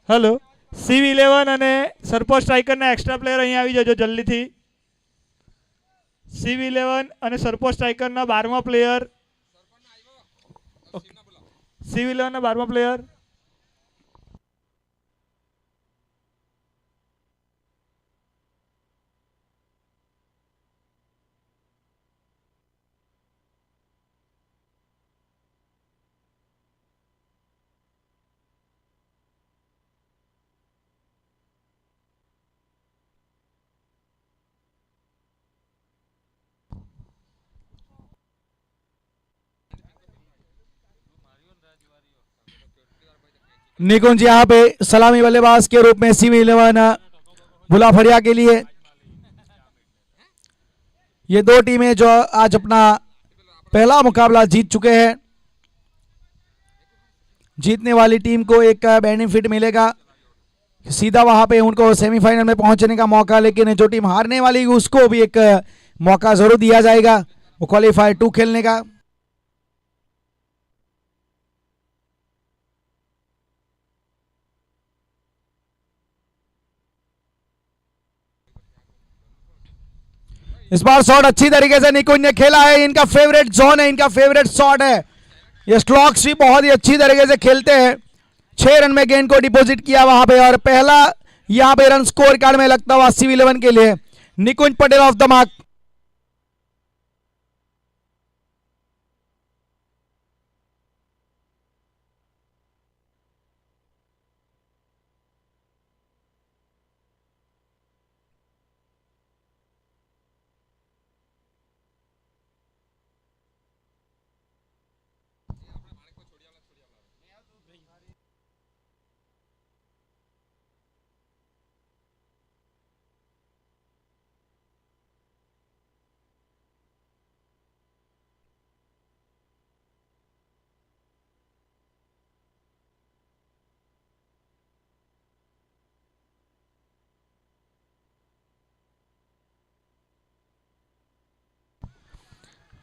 Hello CV11 અને સરપોસ્ટ સ્ટ્રાઇકરના extra player અહીંયા આવી જજો જલ્દીથી. CV11 અને સરપોસ્ટ સ્ટ્રાઇકરના 12મા પ્લેયર. CV11 ના 12મા પ્લેયર. निकुंज यहाँ पे सलामी बल्लेबाज के रूप में CV11 भुलाफड़िया के लिए. ये दो टीमें जो आज अपना पहला मुकाबला जीत चुके हैं. जीतने वाली टीम को एक बेनिफिट मिलेगा, सीधा वहां पे उनको सेमीफाइनल में पहुंचने का मौका, लेकिन जो टीम हारने वाली उसको भी एक मौका जरूर दिया जाएगा वो क्वालिफायर 2 खेलने का. इस बार शॉट अच्छी तरीके से निकुंज ने खेला है. इनका फेवरेट जोन है, इनका फेवरेट शॉट है. ये स्लॉक्स भी बहुत ही अच्छी तरीके से खेलते हैं. 6 रन में गेंद को डिपॉजिट किया वहां पे और पहला यहां पे रन स्कोर कार्ड में लगता हुआ CV11 के लिए. निकुंज पटेल ऑफ द मार्क.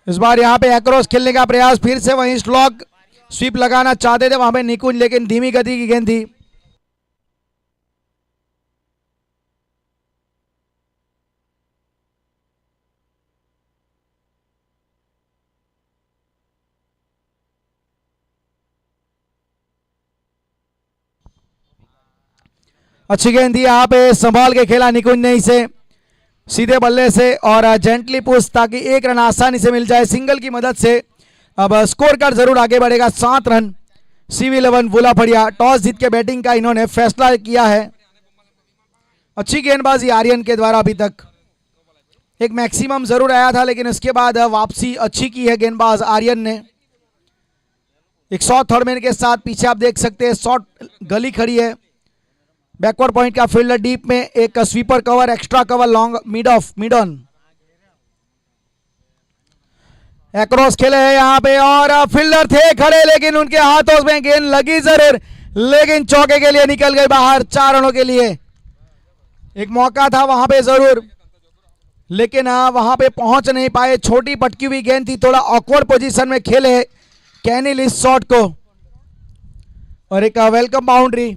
इस बार यहां पे एक्रॉस खेलने का प्रयास, फिर से वहीं स्लॉग स्वीप लगाना चाहते थे वहां पे निकुंज, लेकिन धीमी गति की गेंद थी. अच्छी गेंद थी, यहां पे संभाल के खेला निकुंज ने इसे सीधे बल्ले से और जेंटली पुश ताकि एक रन आसानी से मिल जाए सिंगल की मदद से. अब स्कोर कार्ड जरूर आगे बढ़ेगा. 7 रन. CV11 भुलाफड़िया टॉस जीत के बैटिंग का इन्होंने फैसला किया है. अच्छी गेंदबाजी आर्यन के द्वारा अभी तक. एक मैक्सिमम जरूर आया था लेकिन उसके बाद वापसी अच्छी की है गेंदबाज आर्यन ने. एक शॉट थर्ड मैन के साथ पीछे आप देख सकते हैं शॉट गली खड़ी है. बैकवर्ड पॉइंट का फील्डर डीप में एक sweeper cover, extra cover, long mid of mid on. Across खेले हैं यहां पे और फील्डर थे खड़े लेकिन उनके हाथों में गेंद लगी जरूर, लेकिन चौके के लिए निकल गए बाहर 4 रनों के लिए. एक मौका था वहां पे जरूर लेकिन वहां पे पहुंच नहीं पाए. छोटी पटकी हुई गेंद थी, थोड़ा ऑकवर्ड पोजीशन में खेले कैनिल इस शॉट को और एक वेलकम बाउंड्री.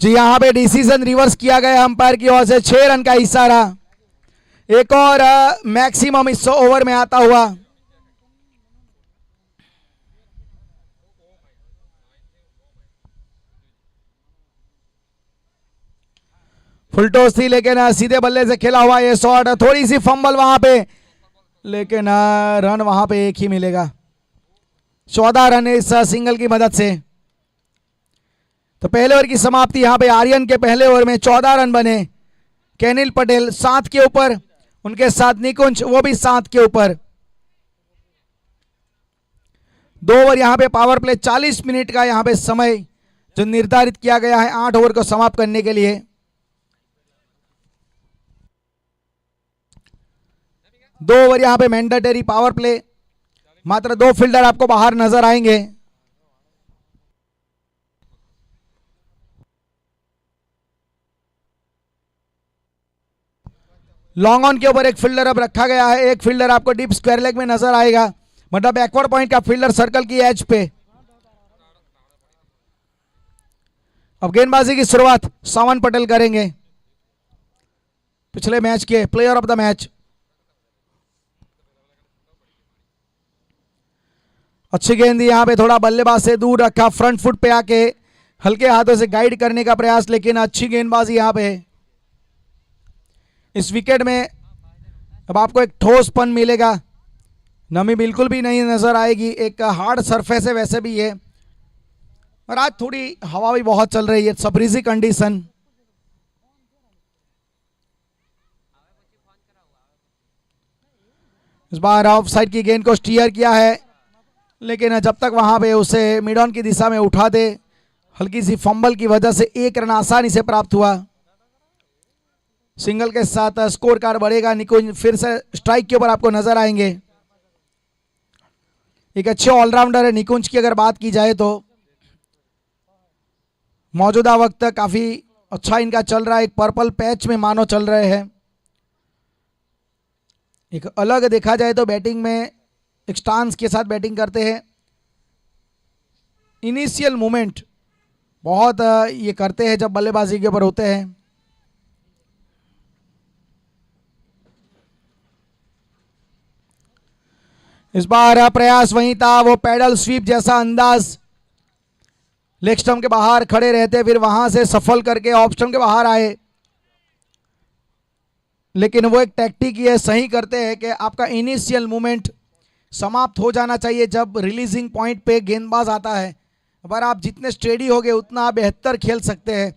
जी यहां पे डिसीजन रिवर्स किया गया अंपायर की ओर से. 6 रन का इशारा. एक और मैक्सिमम इस ओवर में आता हुआ. फुल टॉस थी लेकिन सीधे बल्ले से खेला हुआ ये शॉट. थोड़ी सी फंबल वहां पे लेकिन रन वहां पे एक ही मिलेगा. 14 रन इस सिंगल की मदद से. तो पहले ओवर की समाप्ति यहां पे आर्यन के पहले ओवर में 14 रन बने. कैनिल पटेल 7 के ऊपर, उनके साथ निकुंज वो भी 7 के ऊपर. 2 ओवर यहां पे पावर प्ले 40 मिनट का यहां पे समय जो निर्धारित किया गया है 8 ओवर को समाप्त करने के लिए. 2 ओवर यहां पे मैंडेटरी पावर प्ले. मात्र 2 फील्डर आपको बाहर नजर आएंगे. लॉन्ग ऑन के ऊपर एक फील्डर अब रखा गया है. एक फील्डर आपको डीप स्क्वायर लेग में नजर आएगा. मतलब बैकवर्ड पॉइंट का फील्डर सर्कल की एज पे। अब गेंदबाजी की शुरुआत सावन पटेल करेंगे, पिछले मैच के प्लेयर ऑफ द मैच। अच्छी गेंद यहां पे थोड़ा बल्लेबाज से दूर रखा, फ्रंट फुट पे आके हल्के हाथों से गाइड करने का प्रयास, लेकिन अच्छी गेंदबाजी यहां पे। इस विकेट में अब आपको एक ठोसपन मिलेगा, नमी बिल्कुल भी नहीं नजर आएगी, एक हार्ड सरफेस है वैसे भी ये, और आज थोड़ी हवा भी बहुत चल रही है, सब्रिजी कंडीशन। इस बार ऑफ साइड की गेंद को स्टीयर किया है, लेकिन जब तक वहां पे उसे मिड ऑन की दिशा में उठा दे, हल्की सी फंबल की वजह से एक रन आसानी से प्राप्त हुआ। सिंगल के साथ स्कोर कार्ड बढ़ेगा, निकुंज फिर से स्ट्राइक के ऊपर आपको नजर आएंगे। एक अच्छे ऑलराउंडर है निकुंज की अगर बात की जाए तो, मौजूदा वक्त काफी अच्छा इनका चल रहा है, एक पर्पल पैच में मानो चल रहे हैं। एक अलग देखा जाए तो बैटिंग में एक स्टांस के साथ बैटिंग करते हैं, इनिशियल मूवमेंट बहुत ये करते हैं जब बल्लेबाजी के ऊपर होते हैं। इस बार प्रयास वहीं था, वो पैडल स्वीप जैसा अंदाज, लेग स्टंप के बाहर खड़े रहते फिर वहां से सफल करके ऑफ स्टंप के बाहर आए, लेकिन वो एक टैक्टिक ये सही करते हैं कि आपका इनिशियल मूवमेंट समाप्त हो जाना चाहिए जब रिलीजिंग पॉइंट पे गेंदबाज आता है। अगर आप जितने स्टेडी होगे उतना आप बेहतर खेल सकते हैं।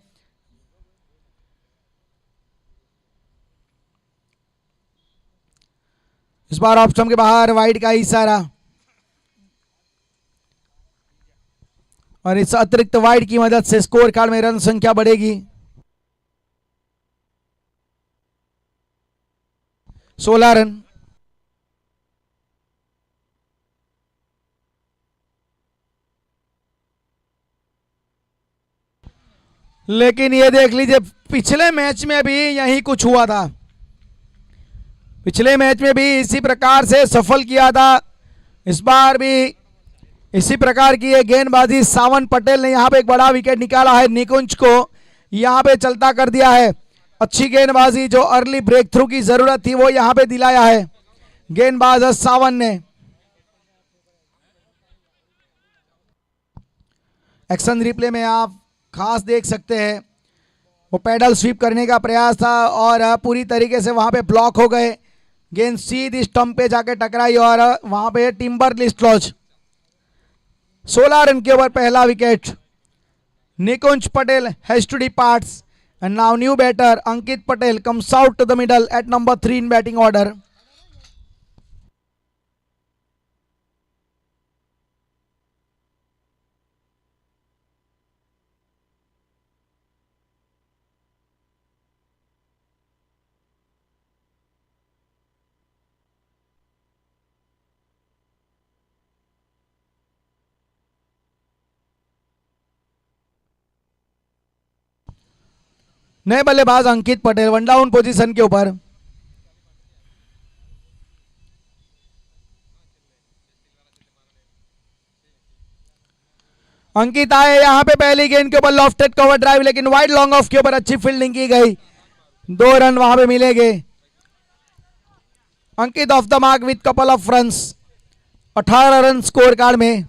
इस बार ऑफ स्टंप के बाहर वाइड का इशारा, और इस अतिरिक्त वाइड की मदद से स्कोर कार्ड में रन संख्या बढ़ेगी। 16 रन। लेकिन ये देख लीजिए पिछले मैच में भी यही कुछ हुआ था, पिछले मैच में भी इसी प्रकार से सफल किया था, इस बार भी इसी प्रकार की ये गेंदबाजी। सावन पटेल ने यहां पे एक बड़ा विकेट निकाला है, निकुंज को यहां पे चलता कर दिया है। अच्छी गेंदबाजी, जो अर्ली ब्रेक थ्रू की जरूरत थी वो यहां पे दिलाया है गेंदबाज सावन ने। एक्शन रिप्ले में आप खास देख सकते हैं, वो पैडल स्वीप करने का प्रयास था और पूरी तरीके से वहां पे ब्लॉक हो गए, गेंद सीधी स्टंप पे जाके टकराई और वहां पे टिम्बर लिस्ट लॉज। 16 रन के ओवर पहला wicket. Nikunj Patel has to depart and now new batter Ankit Patel comes out to the middle at number 3 in batting order. नए बल्लेबाज अंकित पटेल वन डाउन पोजीशन के ऊपर। अंकित आए यहां पे पहली गेंद के ऊपर लॉफ्टेड कवर ड्राइव, लेकिन वाइड लॉन्ग ऑफ के ऊपर अच्छी फील्डिंग की गई, 2 रन वहां पे मिलेंगे। Ankit off the mark with couple of runs, 18 run score card में।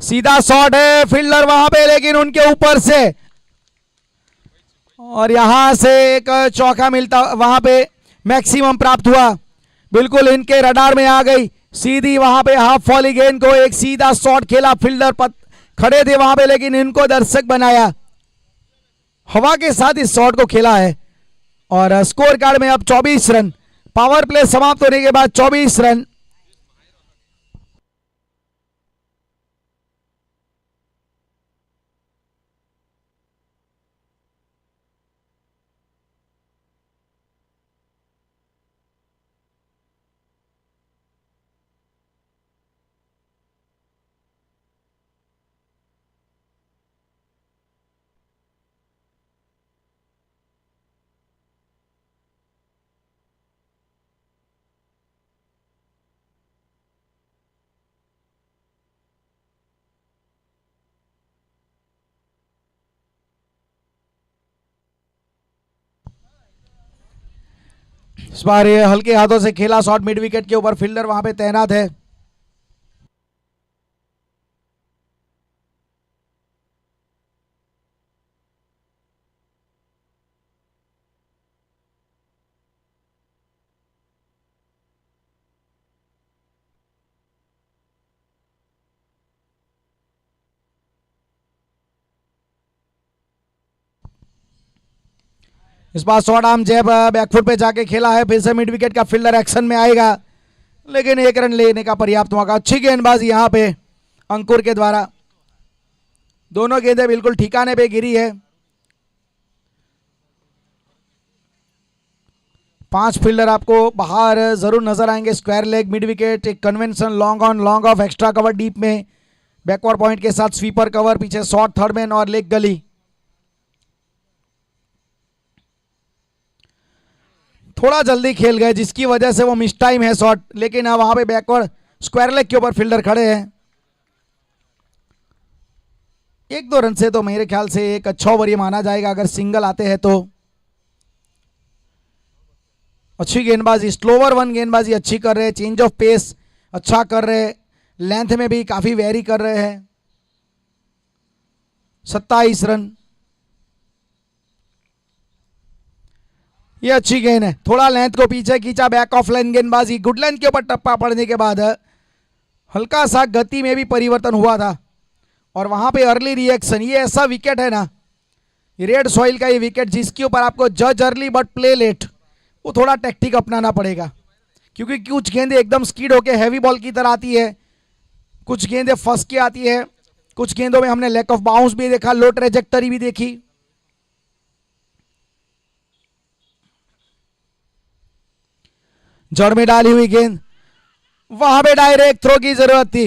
सीधा शॉट है, फील्डर वहां पे लेकिन उनके ऊपर से, और यहां से एक चौका मिलता, वहां पे मैक्सिमम प्राप्त हुआ, बिल्कुल इनके रडार में आ गई सीधी, वहां पे हाफ वॉली गेंद को एक सीधा शॉट खेला, फील्डर खड़े थे वहां पे लेकिन इनको दर्शक बनाया, हवा के साथ इस शॉट को खेला है। और स्कोर कार्ड में अब 24 रन, पावर प्ले समाप्त होने के बाद 24 रन। इस बार ये हल्के हाथों से खेला शॉट मिड विकेट के ऊपर, फील्डर वहां पे तैनात है। इस बार शॉर्ट आर्म जैब बैकफुट पे जाके खेला है, फिर से मिड विकेट का फील्डर एक्शन में आएगा, लेकिन एक रन लेने का पर्याप्त मौका। अच्छी गेंदबाजी यहां पे अंकुर के द्वारा, दोनों गेंदें बिल्कुल ठिकाने पे गिरी है। 5 फील्डर आपको बाहर जरूर नजर आएंगे। स्क्वायर लेग मिड विकेट, एक convention long on long off, extra cover deep में, बैकवर्ड पॉइंट के साथ स्वीपर कवर, पीछे शॉर्ट थर्ड मैन और लेग गली। थोड़ा जल्दी खेल गए जिसकी वजह से वो मिस टाइम है शॉट, लेकिन अब वहां पे बैकवर्ड स्क्वायर लेग के ऊपर फील्डर खड़े हैं। 1-2 रन से तो मेरे ख्याल से एक अच्छा ओवर ये माना जाएगा अगर सिंगल आते हैं तो। अच्छी गेंदबाजी, स्लोवर वन गेंदबाजी अच्छी कर रहे हैं, चेंज ऑफ पेस अच्छा कर रहे हैं, लेंथ में भी काफी वेरी कर रहे हैं। 27 रन, ये अच्छी गेंद है, थोड़ा लेंथ को पीछे खींचा, बैक ऑफ लाइन गेंदबाजी, गुड लेंथ के ऊपर टप्पा पड़ने के बाद हल्का सा गति में भी परिवर्तन हुआ था और वहां पे अर्ली रिएक्शन। ये ऐसा विकेट है ना, रेड सॉइल का ये विकेट जिसके ऊपर आपको जज अर्ली बट प्ले लेट, वो थोड़ा टेक्टिक अपनाना पड़ेगा, क्योंकि कुछ गेंदें एकदम स्कीड होके हैवी बॉल की तरह आती है, कुछ गेंदें फंस के आती है, कुछ गेंदों में हमने लैक ऑफ बाउंस भी देखा, लो ट्रेजेक्टरी भी देखी। जड़ में डाली हुई गेंद, वहां पे डायरेक्ट थ्रो की जरूरत थी।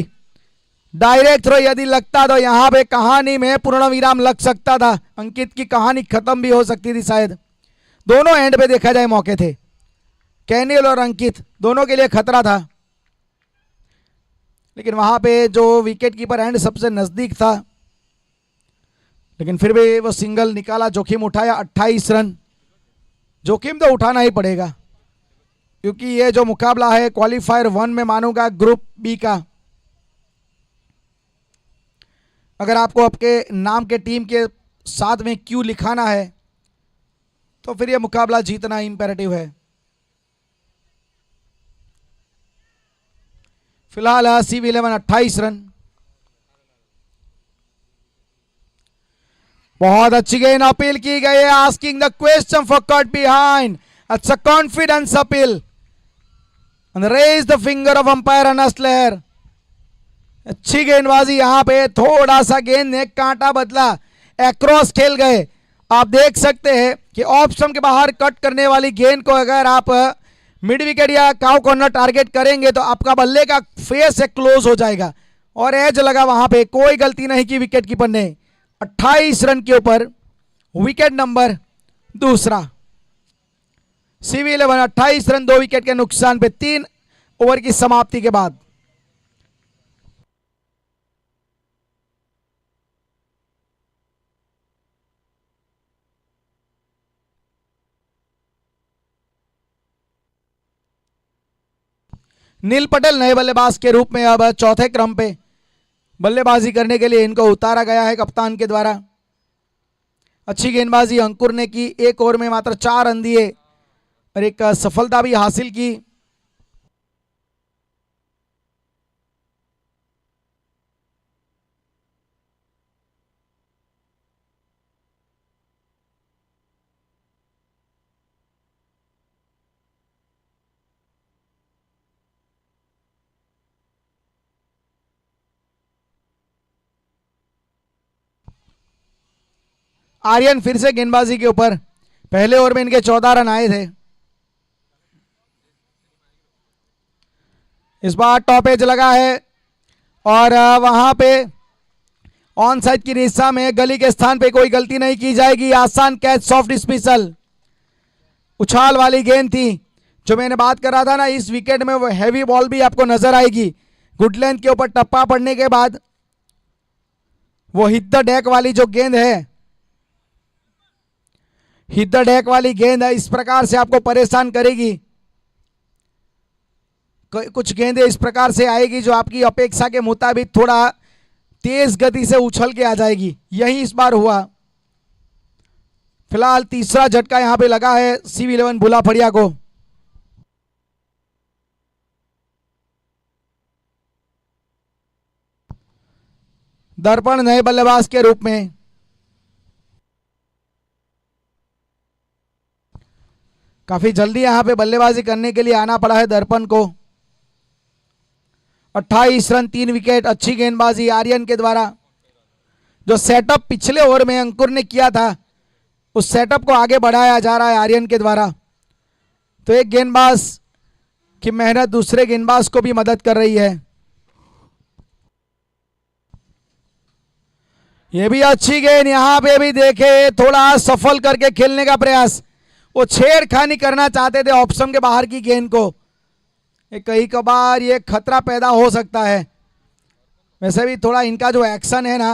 डायरेक्ट थ्रो यदि लगता तो यहां पे कहानी में पूर्ण विराम लग सकता था, अंकित की कहानी खत्म भी हो सकती थी शायद। दोनों एंड पे देखा जाए मौके थे, कैनियल और अंकित दोनों के लिए खतरा था, लेकिन वहां पे जो विकेट कीपर एंड सबसे नजदीक था, लेकिन फिर भी वो सिंगल निकाला, जोखिम उठाया। 28 रन, जोखिम तो उठाना ही पड़ेगा क्योंकि ये जो मुकाबला है क्वालिफायर 1 में मानूंगा ग्रुप बी का। अगर आपको आपके नाम के टीम के साथ में क्यू लिखाना है तो फिर ये मुकाबला जीतना इंपेरेटिव है। फिलहाल CV11 28 रन, बहुत अच्छी गेंद, अपील की गई है, asking the question for caught behind, अच्छा confidence appeal, raise the finger of umpire अनस लहर। अच्छी गेंदबाजी, यहां पे थोड़ा सा गेंद ने कांटा बदला, एक्रॉस खेल गए। आप देख सकते हैं कि ऑफ स्टंप के बाहर कट करने वाली गेंद को अगर आप मिड विकेट या काउ कॉर्नर टारगेट करेंगे तो आपका बल्ले का फेस क्लोज हो जाएगा और एज लगा, वहां पे कोई गलती नहीं की विकेट कीपर ने। 28 रन के ऊपर विकेट नंबर दूसरा। CV11 28 रन, 2 विकेट के नुकसान पे 3 ओवर की समाप्ति के बाद। नील पटेल नए बल्लेबाज के रूप में अब चौथे क्रम पे बल्लेबाजी करने के लिए इनको उतारा गया है कप्तान के द्वारा। अच्छी गेंदबाजी अंकुर ने की, 1 ओवर में मात्र 4 रन दिए और एक सफलता भी हासिल की। आर्यन फिर से गेंदबाजी के ऊपर, पहले ओवर में इनके 14 रन आए थे। इस बार टॉप एज लगा है और वहां पे ऑन साइड की दिशा में गली के स्थान पे कोई गलती नहीं की जाएगी। आसान कैच, सॉफ्ट डिस्मिसल, उछाल वाली गेंद थी जो मैंने बात कर रहा था ना, इस विकेट में वो हैवी बॉल भी आपको नजर आएगी। गुड लेंथ के ऊपर टप्पा पड़ने के बाद वो हिट द डेक वाली जो गेंद है, हिट द डेक वाली गेंद है, इस प्रकार से आपको परेशान करेगी। कुछ गेंदें इस प्रकार से आएगी जो आपकी अपेक्षा के मुताबिक थोड़ा तेज गति से उछल के आ जाएगी। यही इस बार हुआ। फिलहाल तीसरा झटका यहां पे लगा है CV11 भुला फड़िया को। दर्पण नए बल्लेबाज के रूप में। काफी जल्दी यहां पे बल्लेबाजी करने के लिए आना पड़ा है दर्पण को। 28 रन 3 विकेट। अच्छी गेंदबाजी आर्यन के द्वारा। जो सेटअप पिछले ओवर में अंकुर ने किया था उस सेटअप को आगे बढ़ाया जा रहा है आर्यन के द्वारा। तो एक गेंदबाज की मेहनत दूसरे गेंदबाज को भी मदद कर रही है। ये भी अच्छी गेंद। यहां पे भी देखे थोड़ा सफल करके खेलने का प्रयास। वो छेड़खानी करना चाहते थे ऑप्शन के बाहर की गेंद को। कई कबार ये खतरा पैदा हो सकता है। वैसे भी थोड़ा इनका जो एक्शन है ना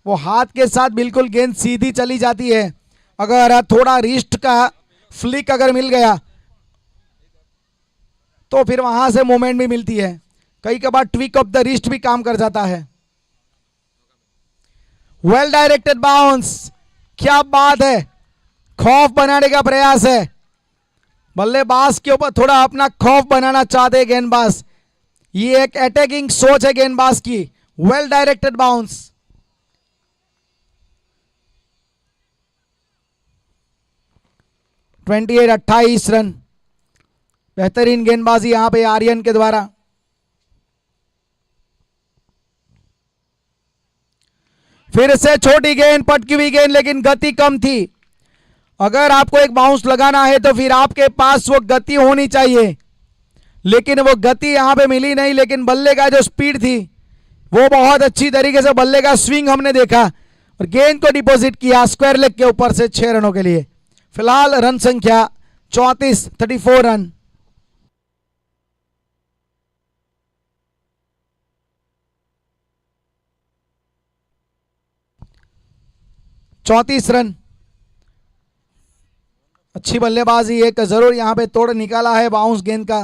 वो हाथ के साथ बिल्कुल गेंद सीधी चली जाती है। अगर थोड़ा रिस्ट का फ्लिक अगर मिल गया तो फिर वहां से मूवमेंट भी मिलती है। कई कबार ट्विक ऑफ द रिस्ट भी काम कर जाता है। Well directed bounce. क्या बात है। खौफ बनाने का प्रयास है। बल्लेबाज के ऊपर थोड़ा अपना खौफ बनाना चाहते गेंदबाज। ये एक अटैकिंग सोच है गेंदबाज की। Well directed bounce. 28 रन। बेहतरीन गेंदबाजी यहां पे आर्यन के द्वारा। फिर से छोटी गेंद, पटकी हुई गेंद, लेकिन गति कम थी। अगर आपको एक बाउंस लगाना है तो फिर आपके पास वो गति होनी चाहिए, लेकिन वो गति यहां पे मिली नहीं। लेकिन बल्ले का जो स्पीड थी वो बहुत अच्छी तरीके से बल्ले का स्विंग हमने देखा और गेंद को डिपॉजिट किया स्क्वायर लेग के ऊपर से 6 रनों के लिए। फिलहाल रन संख्या 34 रन। रन। अच्छी बल्लेबाजी, एक जरूर यहां पे तोड़ निकाला है बाउंस गेंद का।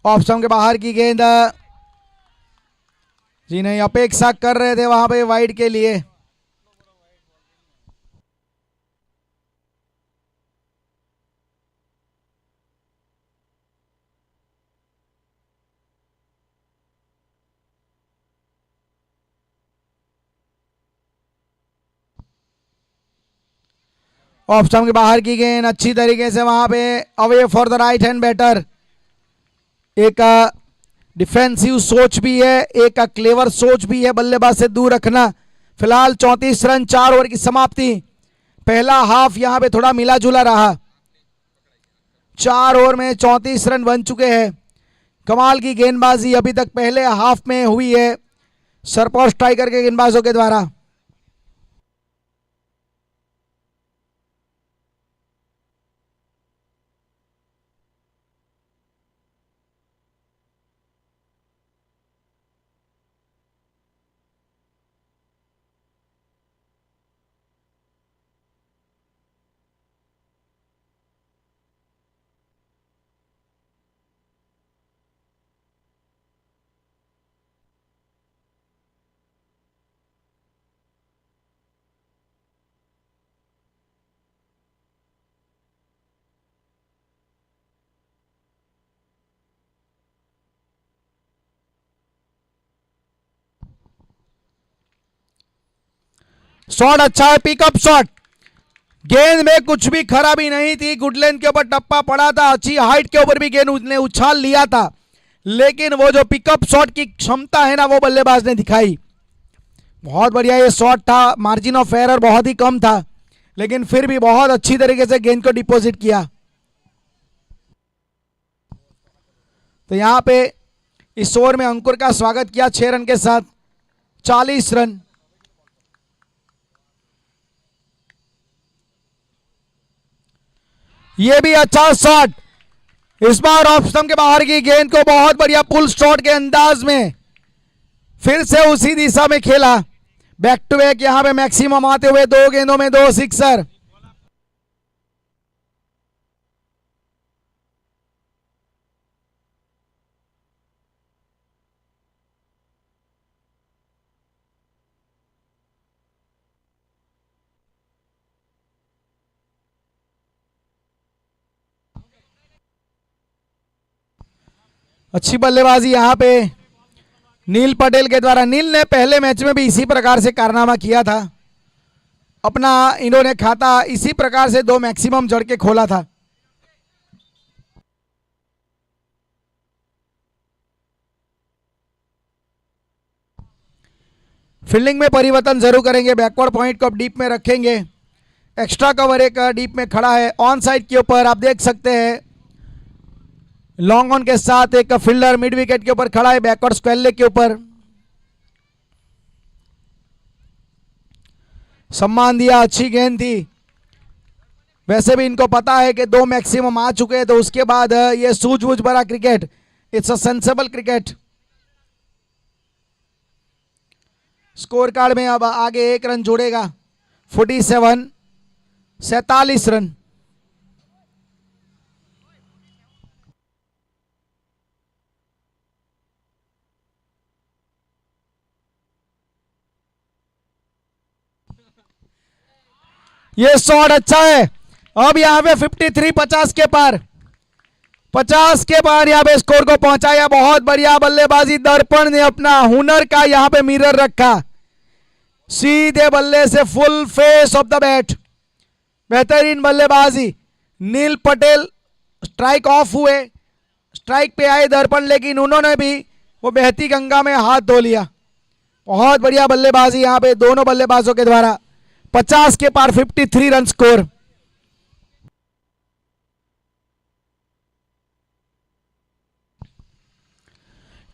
ऑप्शन के बाहर की गेंद। जी नहीं, अपेक्षा कर रहे थे वहां पे वाइड के लिए। ऑप्शन के बाहर की गेंद अच्छी तरीके से वहां पे away for the right hand batter. एक डिफेंसिव सोच भी है, एक क्लेवर सोच भी है बल्लेबाज से दूर रखना। फिलहाल 34 रन, 4 ओवर की समाप्ति। पहला हाफ यहां पे थोड़ा मिला जुला रहा। 4 ओवर में 34 रन बन चुके हैं। कमाल की गेंदबाजी अभी तक पहले हाफ में हुई है सरपौर टाइगर के गेंदबाजों के द्वारा। शॉट अच्छा है, पिकअप शॉट। गेंद में कुछ भी खराबी नहीं थी। गुड लेंथ के ऊपर टप्पा पड़ा था, अच्छी हाइट के ऊपर भी गेंद उसने उछाल लिया था, लेकिन वो जो पिकअप शॉट की क्षमता है ना वो बल्लेबाज ने दिखाई। बहुत बढ़िया ये शॉट था। मार्जिन ऑफ एरर बहुत ही कम था, लेकिन फिर भी बहुत अच्छी तरीके से गेंद को डिपॉजिट किया। तो यहां पे इस ओवर में अंकुर का स्वागत किया 6 रन के साथ। 40 रन। ये भी अच्छा शॉट। इस बार ऑफ स्टंप के बाहर की गेंद को बहुत बढ़िया पुल शॉट के अंदाज में फिर से उसी दिशा में खेला। बैक टू बैक यहां पे मैक्सिमम आते हुए 2 गेंदों में 2 सिक्सर। अच्छी बल्लेबाजी यहाँ पे नील पटेल के द्वारा। नील ने पहले मैच में भी इसी प्रकार से कारनामा किया था, अपना इन्होंने खाता इसी प्रकार से 2 मैक्सिमम जड़ के खोला था। फील्डिंग में परिवर्तन जरूर करेंगे, बैकवर्ड पॉइंट को अब डीप में रखेंगे। एक्स्ट्रा कवर एक डीप में खड़ा है, ऑन साइड के ऊपर आप देख सकते हैं लॉन्ग ऑन के साथ एक फील्डर मिड विकेट के ऊपर खड़ा है, बैकवर्ड स्क्वायर लेग के ऊपर। सम्मान दिया, अच्छी गेंद थी। वैसे भी इनको पता है कि 2 मैक्सिमम आ चुके हैं, तो उसके बाद ये सूझबूझ भरा cricket, it's a sensible cricket. Score card में अब आगे 1 रन जोड़ेगा, 47 रन। ये शॉट अच्छा है। अब यहाँ पे 53, 50 के पार, 50 के पार यहाँ पे स्कोर को पहुंचाया। बहुत बढ़िया बल्लेबाजी, दर्पण ने अपना हुनर का यहाँ पे मिरर रखा, सीधे बल्ले से full face of the bat, बेहतरीन बल्लेबाजी। नील पटेल स्ट्राइक ऑफ हुए, स्ट्राइक पे आए दर्पण, लेकिन उन्होंने भी वो बहती गंगा में हाथ धो लिया। बहुत बढ़िया बल्लेबाजी यहाँ पे दोनों बल्लेबाजों के द्वारा। 50 के पार, 53 रन स्कोर।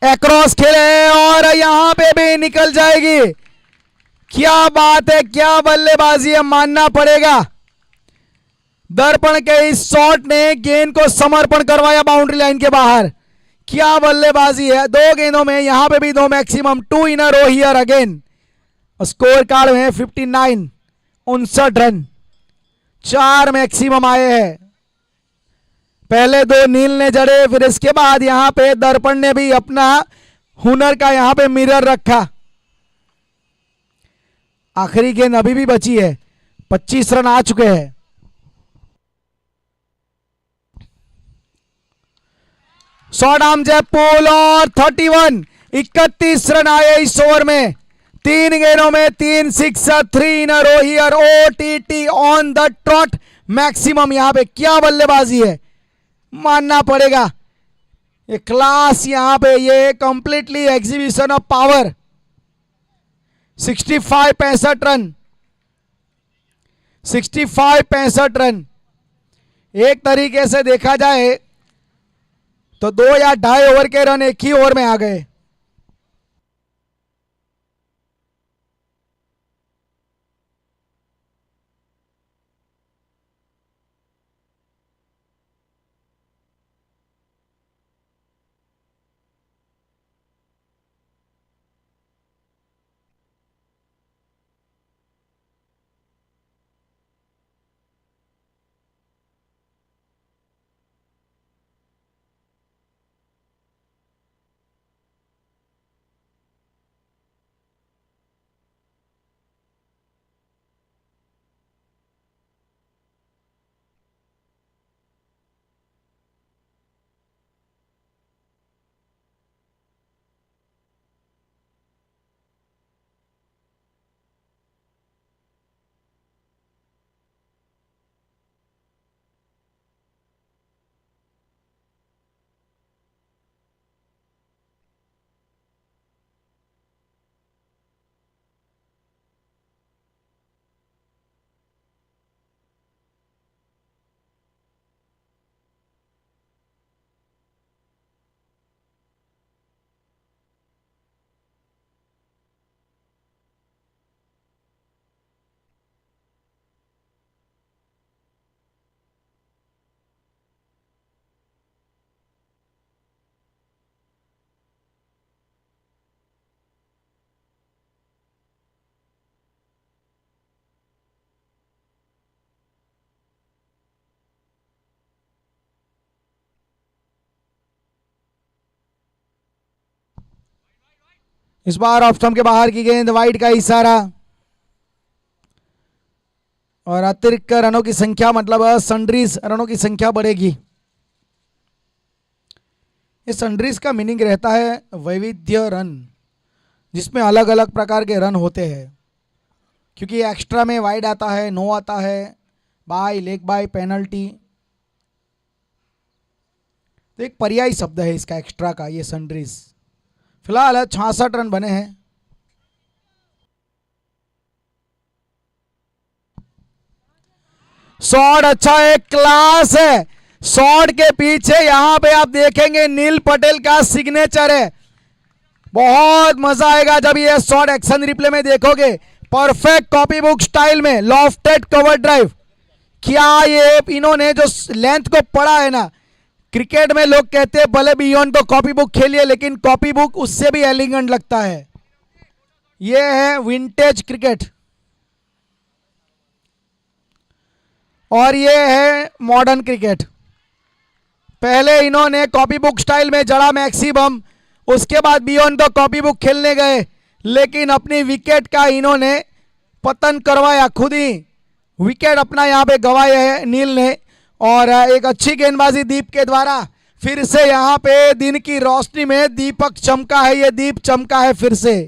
एक्रॉस खेले और यहां पे भी निकल जाएगी। क्या बात है, क्या बल्लेबाजी है, मानना पड़ेगा। दर्पण के इस शॉट ने गेंद को समर्पण करवाया बाउंड्री लाइन के बाहर। क्या बल्लेबाजी है, 2 गेंदों में यहां पे भी 2 maximum, 2 in a row here again. Score card में 59, 59 रन, 4 मैक्सिमम आए हैं। पहले 2 नील ने जड़े, फिर इसके बाद यहां पे दर्पण ने भी अपना हुनर का यहां पे मिरर रखा। आखिरी गेंद अभी भी बची है, 25 रन आ चुके हैं। शॉट आर्म जैप पुल और 31, 31 रन आए इस ओवर में। 3 गेंदों में 3 sixer, 3 in a row here, OTT on the trot maximum. यहां पे क्या बल्लेबाजी है, मानना पड़ेगा। ये क्लास यहां पे, ये completely exhibition of power. 65, 65 run, 65, 65 run. एक तरीके से देखा जाए तो 2 या 2.5 ओवर के रन एक ही ओवर में आ गए। इस बार ऑफ स्टंप के बाहर की गेंद, वाइड का इशारा और अतिरिक्त रनों की संख्या, मतलब सन्ड्रीज रनों की संख्या बढ़ेगी। इस सन्ड्रीज का मीनिंग रहता है वैविध्य रन, जिसमें अलग अलग प्रकार के रन होते हैं, क्योंकि एक्स्ट्रा में वाइड आता है, नो आता है, बाय, लेग बाय, पेनल्टी। तो एक पर्यायी शब्द है इसका एक्स्ट्रा का, ये सन्ड्रीज। फिलहाल 66 रन बने हैं। शॉट अच्छा है, क्लास है। शॉट के पीछे यहां पे आप देखेंगे नील पटेल का सिग्नेचर है। बहुत मजा आएगा जब ये शॉट एक्शन रिप्ले में देखोगे। परफेक्ट कॉपी बुक स्टाइल में लॉफ्टेड कवर ड्राइव। क्या ये इन्होंने जो लेंथ को पढ़ा है ना, क्रिकेट में लोग कहते हैं भले बियॉन्ड को कॉपी बुक खेलिए, लेकिन कॉपी बुक उससे भी एलिगेंट लगता है। ये है विंटेज क्रिकेट और ये है मॉडर्न क्रिकेट। पहले इन्होंने कॉपी बुक स्टाइल में जड़ा मैक्सिमम, उसके बाद बियॉन्ड को कॉपी बुक खेलने गए, लेकिन अपनी विकेट का इन्होंने पतन करवाया, खुद ही विकेट अपना यहाँ पे गंवाया है नील ने। और एक अच्छी गेंदबाजी दीप के द्वारा फिर से यहाँ पे दिन की रोशनी में दीपक चमका है, ये दीप चमका है फिर से।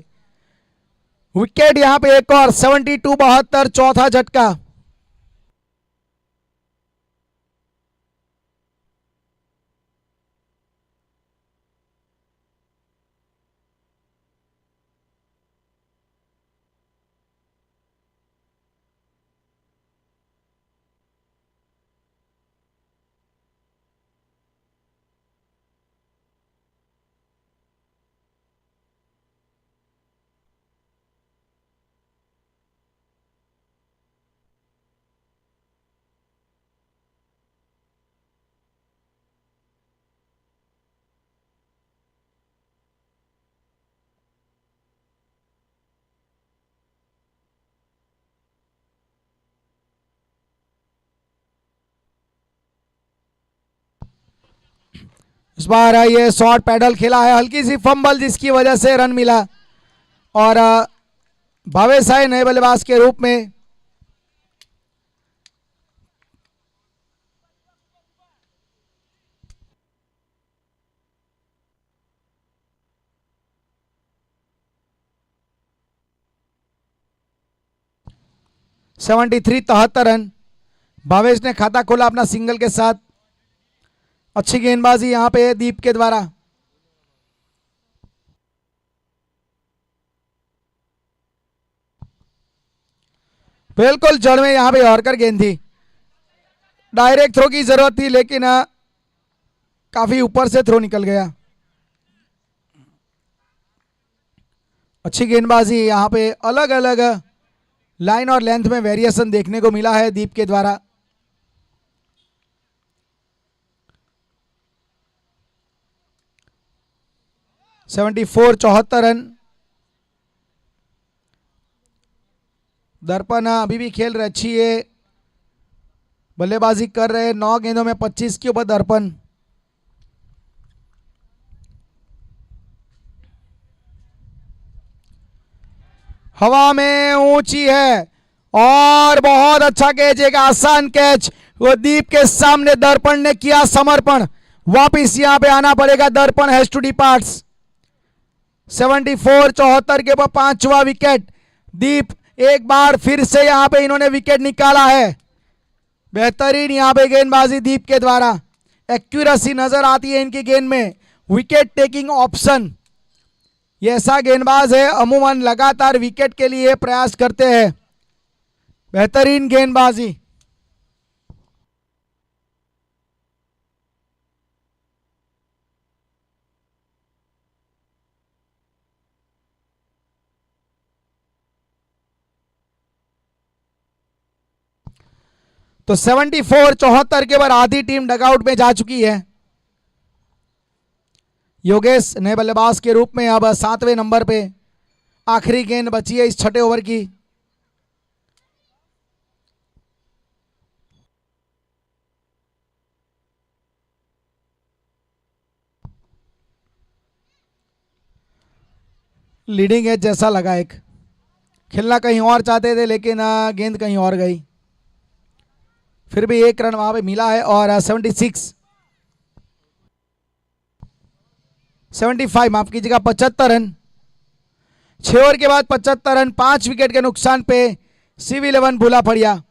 विकेट यहाँ पे एक और 72-72 चौथा झटका। इस बार ये शॉर्ट पैडल खेला है, हल्की सी फंबल जिसकी वजह से रन मिला। और भावेश आए नए बल्लेबाज के रूप में। Seventy 73 run. भावेश ने खाता खोला अपना सिंगल के साथ। अच्छी गेंदबाजी यहां पे दीप के द्वारा। बिल्कुल जड़ में यहां पे यॉर्कर गेंद थी, डायरेक्ट थ्रो की जरूरत थी, लेकिन काफी ऊपर से थ्रो निकल गया। अच्छी गेंदबाजी यहां पे अलग अलग लाइन और लेंथ में वेरिएशन देखने को मिला है दीप के द्वारा। Seventy 74 run. दर्पण अभी भी खेल रहे, अच्छी है बल्लेबाजी कर रहे, 9 गेंदों में 25 के ऊपर दर्पण। हवा में ऊंची है और बहुत अच्छा कैच, एक आसान कैच। वो दीप के सामने दर्पण ने किया समर्पण। वापिस यहां पे आना पड़ेगा, दर्पण हैज टू डिपार्ट्स। 74-74 के ऊपर 5वां विकेट। दीप एक बार फिर से यहां पे इन्होंने विकेट निकाला है। बेहतरीन यहां पे गेंदबाजी दीप के द्वारा। एक्यूरेसी नजर आती है इनकी गेंद में, विकेट टेकिंग ऑप्शन। ये ऐसा गेंदबाज है अमूमन लगातार विकेट के लिए प्रयास करते हैं। बेहतरीन गेंदबाजी। तो 74-74 के बाद आधी टीम डगआउट में जा चुकी है। योगेश नए बल्लेबाज के रूप में अब 7वें नंबर पे। आखिरी गेंद बची है इस 6ठे ओवर की। लीडिंग एज जैसा लगा, एक खेलना कहीं और चाहते थे लेकिन गेंद कहीं और गई। फिर भी एक रन वहां पे मिला है और 76। 75 माफ कीजिएगा 75 रन। 6 ओवर के बाद 75 रन, 5 विकेट के नुकसान पे CV11 भूला पड़िया।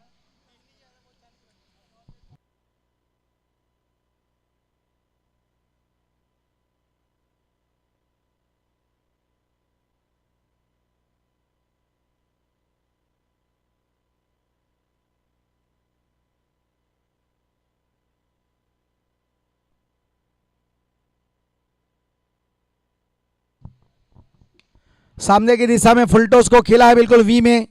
सामने की दिशा में फुल टॉस को खेला है बिल्कुल वी में।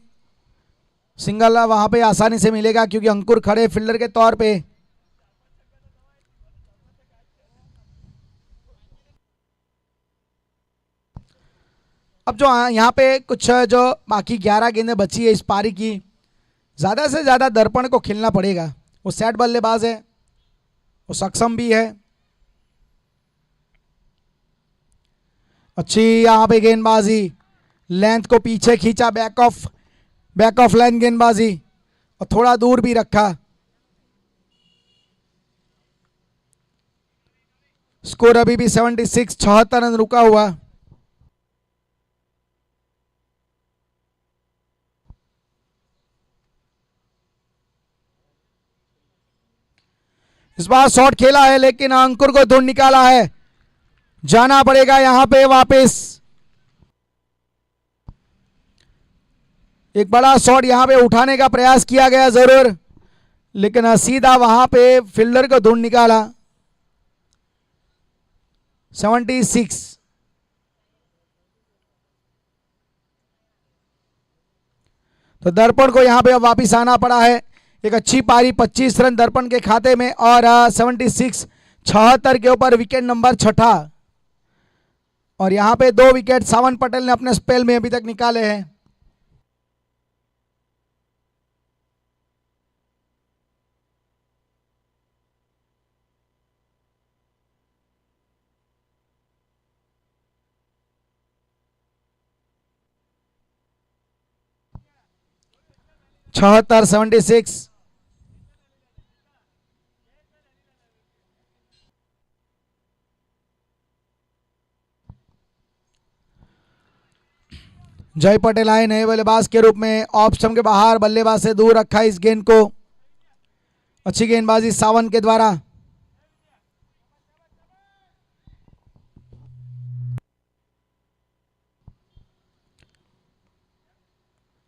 सिंगल वहां पे आसानी से मिलेगा क्योंकि अंकुर खड़े फील्डर के तौर पे। अब जो यहाँ पे कुछ जो बाकी 11 गेंदें बची है इस पारी की, ज्यादा से ज्यादा दर्पण को खेलना पड़ेगा। वो सेट बल्लेबाज है, वो सक्षम भी है। अच्छी यहाँ पे गेंदबाजी, लेंथ को पीछे खींचा, बैक ऑफ लाइन गेंदबाजी और थोड़ा दूर भी रखा। स्कोर अभी भी 76, 76 रन रुका हुआ। इस बार शॉट खेला है लेकिन अंकुर को ढूंढ निकाला है। जाना पड़ेगा यहां पे वापस। एक बड़ा शॉट यहां पे उठाने का प्रयास किया गया जरूर, लेकिन सीधा वहां पे फील्डर को ढूंढ निकाला। 76। तो दर्पण को यहां पे अब वापिस आना पड़ा है। एक अच्छी पारी, 25 रन दर्पण के खाते में और 76, 76 के ऊपर विकेट नंबर 6। और यहां पे 2 विकेट सावन पटेल ने अपने स्पेल में अभी तक निकाले हैं। छहत्तर 76। जय पटेल आए नए बल्लेबाज के रूप में, ऑफ स्टंप के बाहर बल्लेबाज से दूर रखा इस गेंद को। अच्छी गेंदबाजी सावन के द्वारा।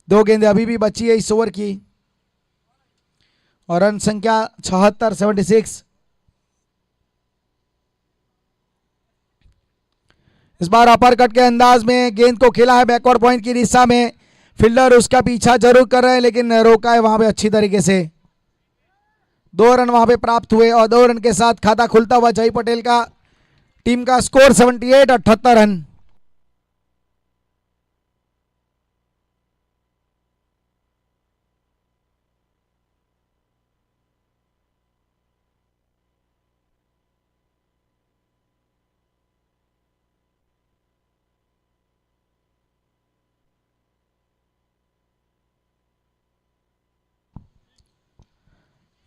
दो गेंदें अभी भी बची है इस ओवर की और रन संख्या 76, 76। इस बार अपर कट के अंदाज में गेंद को खेला है बैकवर्ड पॉइंट की दिशा में। फील्डर उसका पीछा जरूर कर रहे हैं लेकिन रोका है वहां पे अच्छी तरीके से। 2 रन वहां पे प्राप्त हुए और 2 रन के साथ खाता खुलता हुआ जय पटेल का। टीम का स्कोर 78, 78 रन।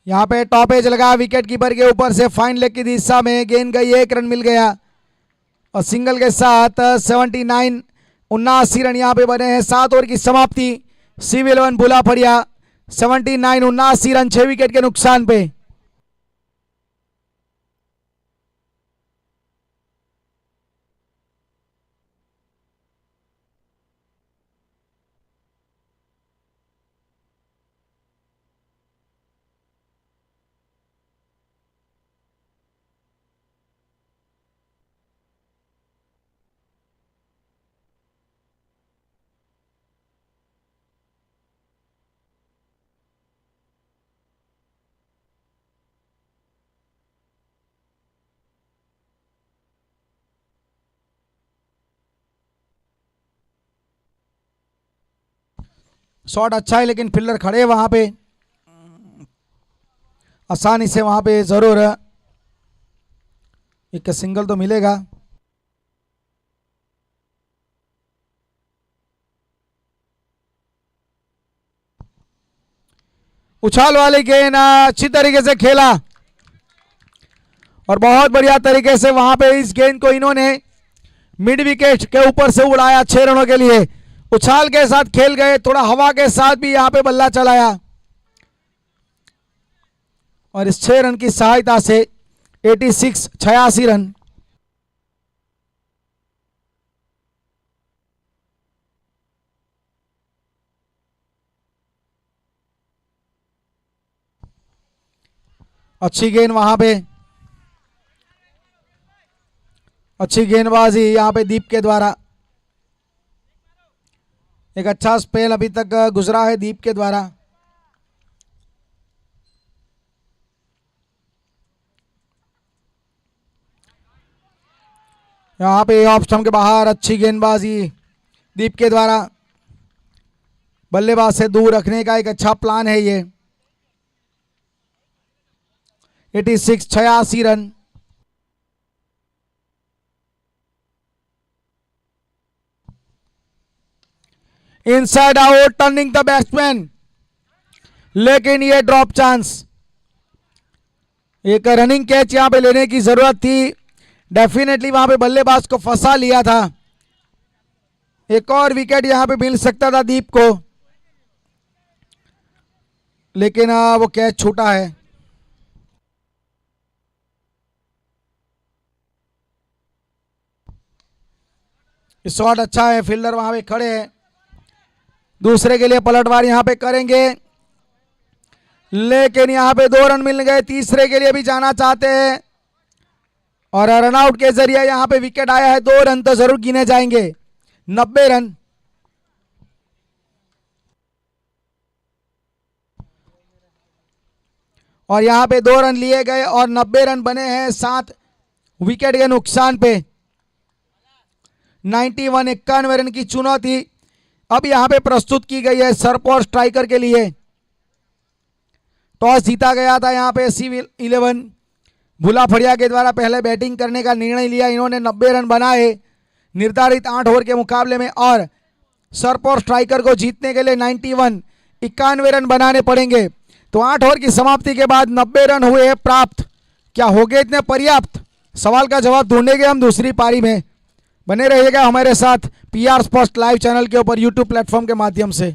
यहाँ पे टॉप एज लगा विकेट कीपर के ऊपर से, फाइन लेग की दिशा में गेंद गई, 1 रन मिल गया और सिंगल के साथ 79, 79 रन यहाँ पे बने हैं। 7 ओवर की समाप्ति। CV11 भूला पड़िया 79, 79 रन 6 विकेट के नुकसान पे। शॉट अच्छा है लेकिन फील्डर खड़े वहां पे, आसानी से वहां पे जरूर एक सिंगल तो मिलेगा। उछाल वाली गेंद अच्छी तरीके से खेला और बहुत बढ़िया तरीके से वहां पे इस गेंद को इन्होंने मिड विकेट के ऊपर से उड़ाया 6 रनों के लिए। उछाल के साथ खेल गए, थोड़ा हवा के साथ भी यहां पे बल्ला चलाया और इस 6 रन की सहायता से 86 रन। अच्छी गेंद वहां पे, अच्छी गेंदबाजी यहां पे दीप के द्वारा। एक अच्छा स्पेल अभी तक गुजरा है दीप के द्वारा। यहां पे ऑफ स्टंप के बाहर अच्छी गेंदबाजी दीप के द्वारा। बल्लेबाज से दूर रखने का एक अच्छा प्लान है ये। 86 run. Inside out, turning the batsman, लेकिन ये ड्रॉप चांस। एक रनिंग कैच यहां पे लेने की जरूरत थी, डेफिनेटली वहां पे बल्लेबाज को फंसा लिया था। एक और विकेट यहां पे मिल सकता था दीप को, लेकिन वो कैच छूटा है। शॉट अच्छा है, फील्डर वहां पे खड़े हैं। दूसरे के लिए पलटवार यहां पे करेंगे, लेकिन यहां पे 2 रन मिल गए। तीसरे के लिए भी जाना चाहते हैं और रनआउट के जरिए यहां पे विकेट आया है। 2 रन तो जरूर गिने जाएंगे। 90 रन। और यहां पे 2 रन लिए गए और 90 रन बने हैं 7 विकेट के नुकसान पे। 91 रन की चुनौती अब यहां पे प्रस्तुत की गई है सर्प और स्ट्राइकर के लिए। टॉस जीता गया था यहां पे C11 भुला फड़िया के द्वारा पहले बैटिंग करने का निर्णय लिया। इन्होंने 90 रन बनाए निर्धारित 8 ओवर के मुकाबले में और सर्प और स्ट्राइकर को जीतने के लिए 91 रन बनाने पड़ेंगे। तो 8 ओवर की समाप्ति के बाद 90 रन हुए प्राप्त। क्या हो गए इतने पर्याप्त? सवाल का जवाब ढूंढेंगे हम दूसरी पारी में। बने रहिएगा हमारे साथ PR स्पोर्ट्स लाइव चैनल के ऊपर YouTube प्लेटफॉर्म के माध्यम से।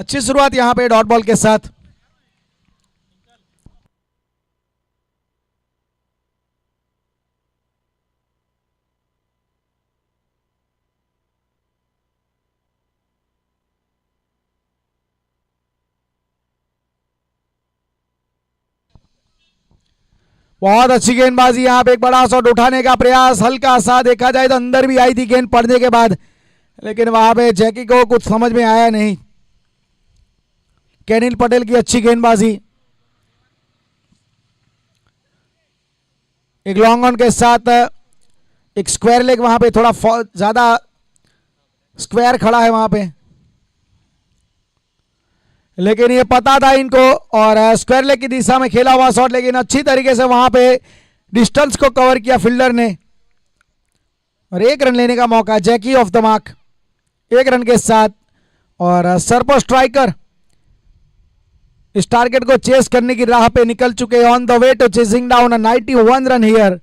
अच्छी शुरुआत यहां पे डॉट बॉल के साथ। बहुत अच्छी गेंदबाजी, यहां पे एक बड़ा शॉट उठाने का प्रयास, हल्का सा देखा जाए तो अंदर भी आई थी गेंद पड़ने के बाद, लेकिन वहां पे जैकी को कुछ समझ में आया नहीं। केनिल पटेल की अच्छी गेंदबाजी, एक लॉन्ग ऑन के साथ एक स्क्वायर लेग, वहां पे थोड़ा ज्यादा स्क्वायर खड़ा है वहां पे, लेकिन ये पता था इनको और स्क्वायर लेग की दिशा में खेला हुआ शॉट, लेकिन अच्छी तरीके से वहां पे डिस्टेंस को कवर किया फील्डर ने और एक रन लेने का मौका जैकी ऑफ द मार्क, एक रन के साथ। और सरपो स्ट्राइकर इस टारगेट को चेस करने की राह पे निकल चुके, on the way to chasing down 91 run here.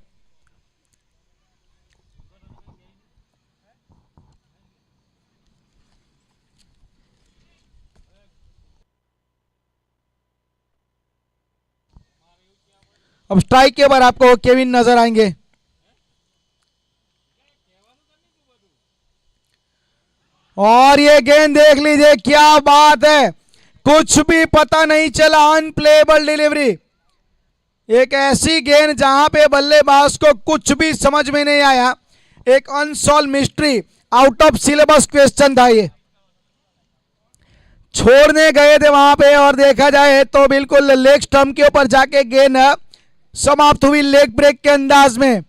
अब स्ट्राइक के बाद आपको केविन नजर आएंगे। और ये गेंद देख लीजिए, क्या बात है, कुछ भी पता नहीं चला, अनप्लेएबल डिलीवरी। एक ऐसी गेंद जहां पे बल्लेबाज को कुछ भी समझ में नहीं आया, एक unsolved mystery, out of syllabus question था ये। छोड़ने गए थे वहां पे और देखा जाए तो बिल्कुल लेग स्टंप के ऊपर जाके गेंद समाप्त हुई लेग ब्रेक के अंदाज में।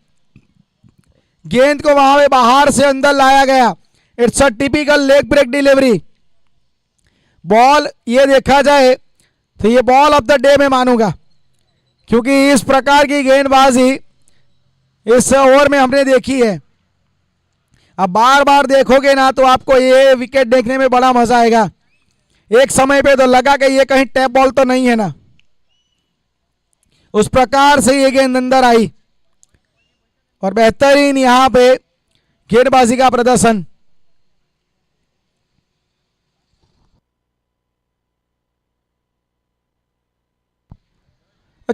गेंद को वहां पे बाहर से अंदर लाया गया, it's a typical leg break delivery. Ball ये देखा जाए तो ये बॉल ऑफ द डे में मानूंगा, क्योंकि इस प्रकार की गेंदबाजी इस ओवर में हमने देखी है। अब बार बार देखोगे ना तो आपको ये विकेट देखने में बड़ा मजा आएगा। एक समय पे तो लगा कि ये कहीं टैप बॉल तो नहीं है ना, उस प्रकार से ये गेंद अंदर आई और बेहतरीन यहां पे गेंदबाजी का प्रदर्शन।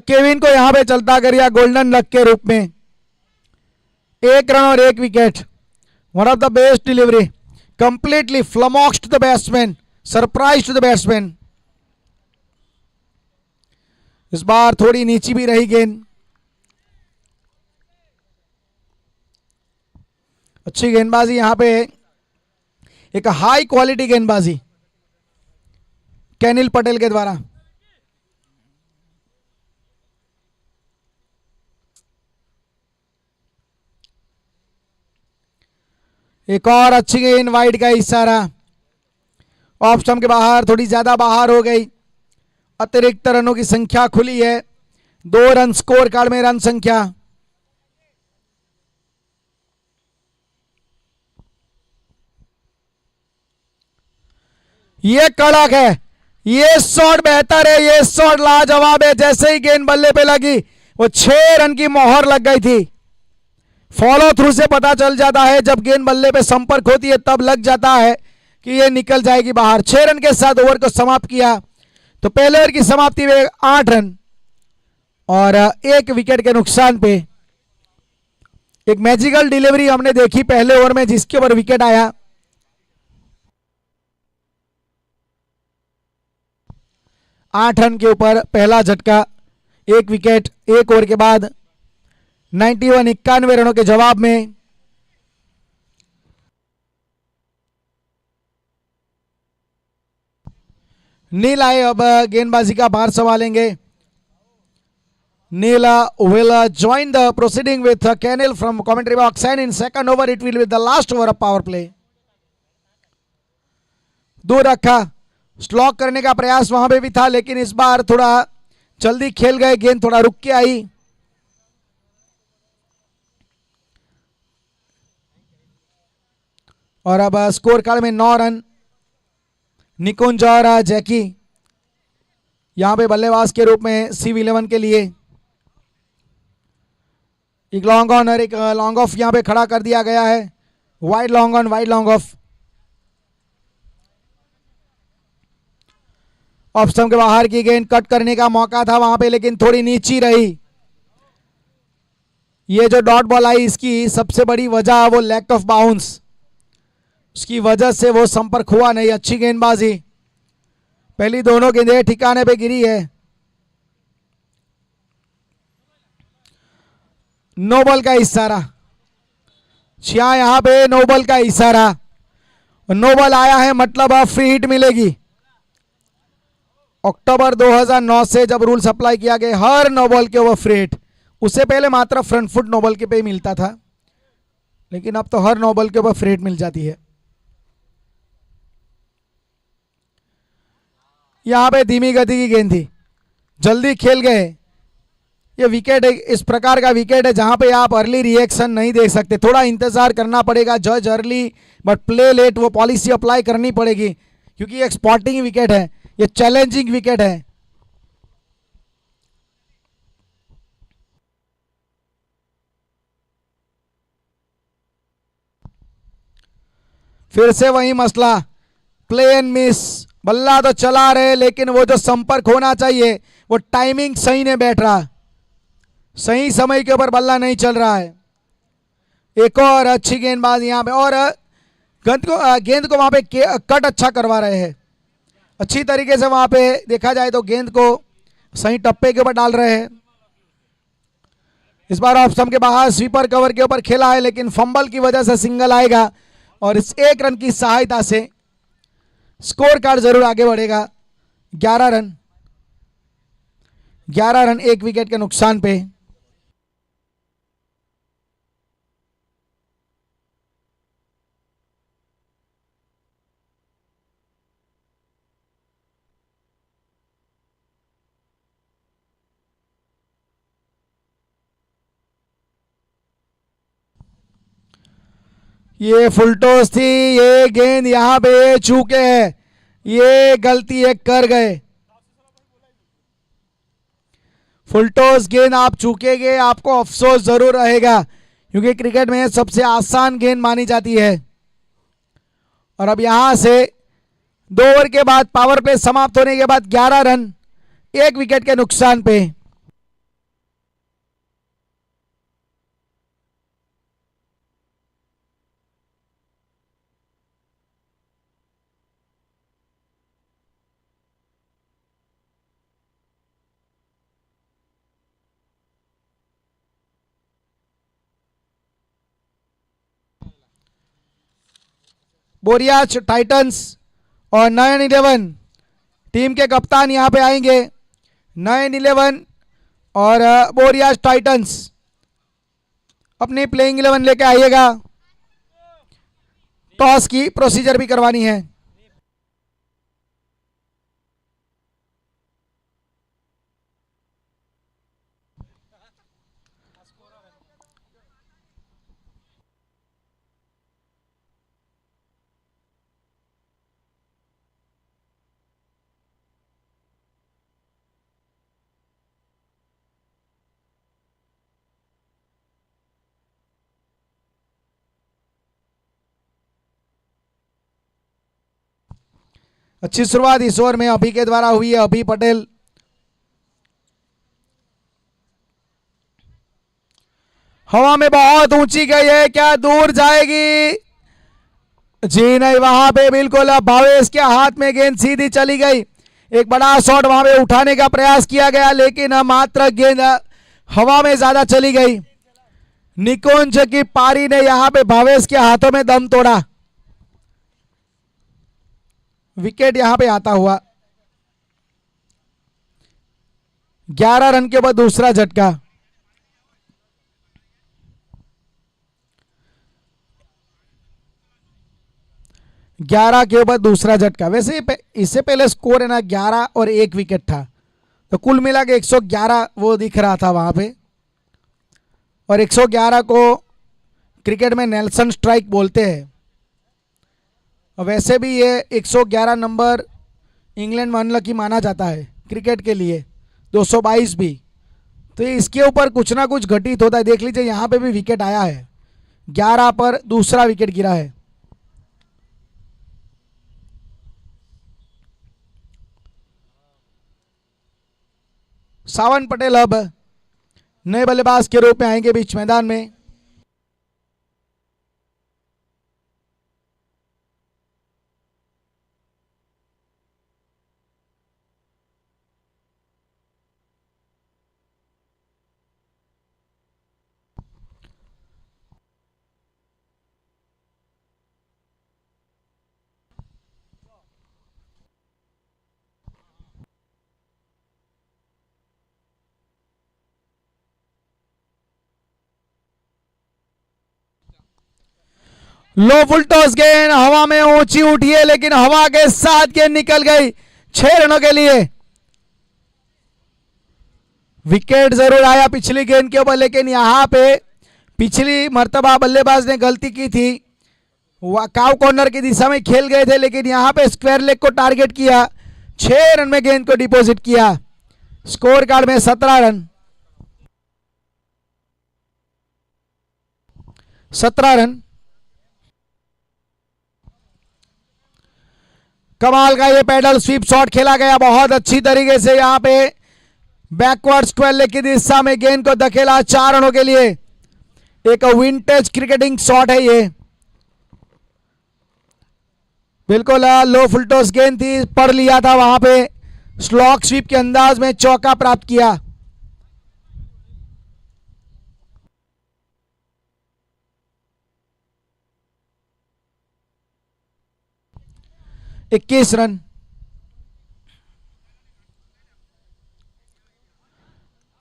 केविन को यहां पे चलता कर या गोल्डन लक के रूप में, एक रन और एक wicket, one of the best delivery, completely flummoxed the batsman, surprised the batsman. इस बार थोड़ी नीची भी रही गेंद, अच्छी गेंदबाजी यहां पे, एक हाई क्वालिटी गेंदबाजी केनिल पटेल के द्वारा। एक और अच्छी गेंद, वाइड का इशारा, ऑफ स्टंप के बाहर, थोड़ी ज्यादा बाहर हो गई, अतिरिक्त रनों की संख्या खुली है, 2 रन स्कोर कार्ड में रन संख्या। ये कड़क है, ये शॉट बेहतर है, ये शॉट लाजवाब है। जैसे ही गेंद बल्ले पे लगी वो 6 रन की मोहर लग गई थी। फॉलो थ्रू से पता चल जाता है, जब गेंद बल्ले पे संपर्क होती है तब लग जाता है कि ये निकल जाएगी बाहर। 6 रन के साथ ओवर को समाप्त किया, तो पहले ओवर की समाप्ति में 8 रन और 1 विकेट के नुकसान पे। एक मैजिकल डिलीवरी हमने देखी पहले ओवर में, जिसके ऊपर विकेट आया। आठ रन के ऊपर पहला झटका, 1 विकेट, 1 ओवर के बाद 91 रनों के जवाब में। नील आए अब गेंदबाजी का भार संभालेंगे। नील will join the proceeding with Kenil from commentary box, and in second over it will be the last over of power play. दूर रखा, स्लॉक करने का प्रयास वहां पे भी था, लेकिन इस बार थोड़ा जल्दी खेल गए, गेंद थोड़ा रुक के आई। और अब स्कोर कार्ड में 9 रन। निकुंज और जैकी यहां पे बल्लेबाज के रूप में CV11 के लिए। एक लॉन्ग ऑन और एक लॉन्ग ऑफ यहां पे खड़ा कर दिया गया है, wide long on, wide long off. Of stump के बाहर की गेंद, कट करने का मौका था वहां पे लेकिन थोड़ी नीची रही। ये जो डॉट बॉल आई इसकी सबसे बड़ी वजह वो लैक ऑफ बाउंस, उसकी वजह से वो संपर्क हुआ नहीं। अच्छी गेंदबाजी, पहली दोनों गेंदें ठिकाने पे गिरी है। नो बॉल का इशारा, यहां पे नो बॉल का इशारा, नो बॉल आया है मतलब अब फ्री हिट मिलेगी। अक्टूबर 2009 से जब रूल्स अप्लाई किया गया हर नो बॉल के ऊपर फ्री हिट, उससे पहले मात्र फ्रंट फुट नो बॉल के पे ही मिलता था, लेकिन अब तो हर नो बॉल के ऊपर फ्री हिट मिल जाती है। यहां पे धीमी गति की गेंद थी, जल्दी खेल गए। ये विकेट इस प्रकार का विकेट है जहां पे आप अर्ली रिएक्शन नहीं दे सकते, थोड़ा इंतजार करना पड़ेगा। जज अर्ली बट प्ले लेट, वो पॉलिसी अप्लाई करनी पड़ेगी क्योंकि एक स्पॉटिंग विकेट है, ये चैलेंजिंग विकेट है। फिर से वही मसला, प्ले एंड मिस, बल्ला तो चला रहे लेकिन वो जो संपर्क होना चाहिए वो टाइमिंग सही नहीं बैठ रहा, सही समय के ऊपर बल्ला नहीं चल रहा है। एक और अच्छी गेंदबाज यहां पे, और गेंद को वहां पे कट अच्छा करवा रहे हैं, अच्छी तरीके से वहां पे देखा जाए तो गेंद को सही टप्पे के ऊपर डाल रहे हैं। इस बार ऑफ स्टंप के बाहर स्वीपर कवर के ऊपर खेला है लेकिन फंबल की वजह से सिंगल आएगा और इस एक रन की सहायता से स्कोर कार्ड जरूर आगे बढ़ेगा। 11 रन, 11 रन एक विकेट के नुकसान पे। ये फुलटॉस थी, ये गेंद यहां पे चूके है, ये गलती एक कर गए। फुलटॉस गेंद आप चूकेंगे आपको अफसोस जरूर रहेगा क्योंकि क्रिकेट में सबसे आसान गेंद मानी जाती है। और अब यहां से 2 ओवर के बाद पावर प्ले समाप्त होने के बाद 11 रन एक विकेट के नुकसान पे। बोरियाज टाइटंस और 9-11 टीम के कप्तान यहां पे आएंगे। 9-11 और बोरियाज टाइटंस अपनी प्लेइंग 11 लेके आइएगा। टॉस की प्रोसीजर भी करवानी है। अच्छी शुरुआत इस ओवर में अभी के द्वारा हुई है। अभी पटेल हवा में बहुत ऊंची गई है, क्या दूर जाएगी? जी नहीं, वहां पे बिल्कुल भावेश के हाथ में गेंद सीधी चली गई। एक बड़ा शॉट वहां पे उठाने का प्रयास किया गया लेकिन मात्र गेंद हवा में ज्यादा चली गई। निकुंज की पारी ने यहां पे भावेश के हाथों में दम तोड़ा। विकेट यहां पे आता हुआ। 11 रन के बाद दूसरा झटका। ग्यारह के ऊपर दूसरा झटका। वैसे इससे पहले स्कोर है ना 11 और 1 विकेट था, तो कुल मिला के 111 वो दिख रहा था वहां पे। और 111 को क्रिकेट में नेल्सन स्ट्राइक बोलते हैं। और वैसे भी ये 111 नंबर इंग्लैंड में अनलकी माना जाता है क्रिकेट के लिए, 222 भी। तो इसके ऊपर कुछ ना कुछ घटित होता है। देख लीजिए यहाँ पे भी विकेट आया है, 11 पर दूसरा विकेट गिरा है। सावन पटेल अब नए बल्लेबाज के रूप में आएंगे बीच मैदान में। लो फुल टॉस गेंद हवा में ऊंची उठी है, लेकिन हवा के साथ गेंद निकल गई 6 रनों के लिए। विकेट जरूर आया पिछली गेंद के ऊपर, लेकिन यहां पे पिछली मर्तबा बल्लेबाज ने गलती की थी, काव कॉर्नर की दिशा में खेल गए थे, लेकिन यहां पे स्क्वायर लेग को टारगेट किया, 6 रन में गेंद को डिपॉजिट किया। स्कोर कार्ड में 17 रन। 17 रन। कमाल का ये पैडल स्वीप शॉट खेला गया बहुत अच्छी तरीके से, यहां पे बैकवर्ड स्क्वायर लेग की दिशा में गेंद को धकेला 4 रनों के लिए। एक विंटेज क्रिकेटिंग शॉट है ये, बिल्कुल लो फुल टॉस गेंद थी, पढ़ लिया था, वहां पे स्लॉक स्वीप के अंदाज में चौका प्राप्त किया। इक्कीस रन।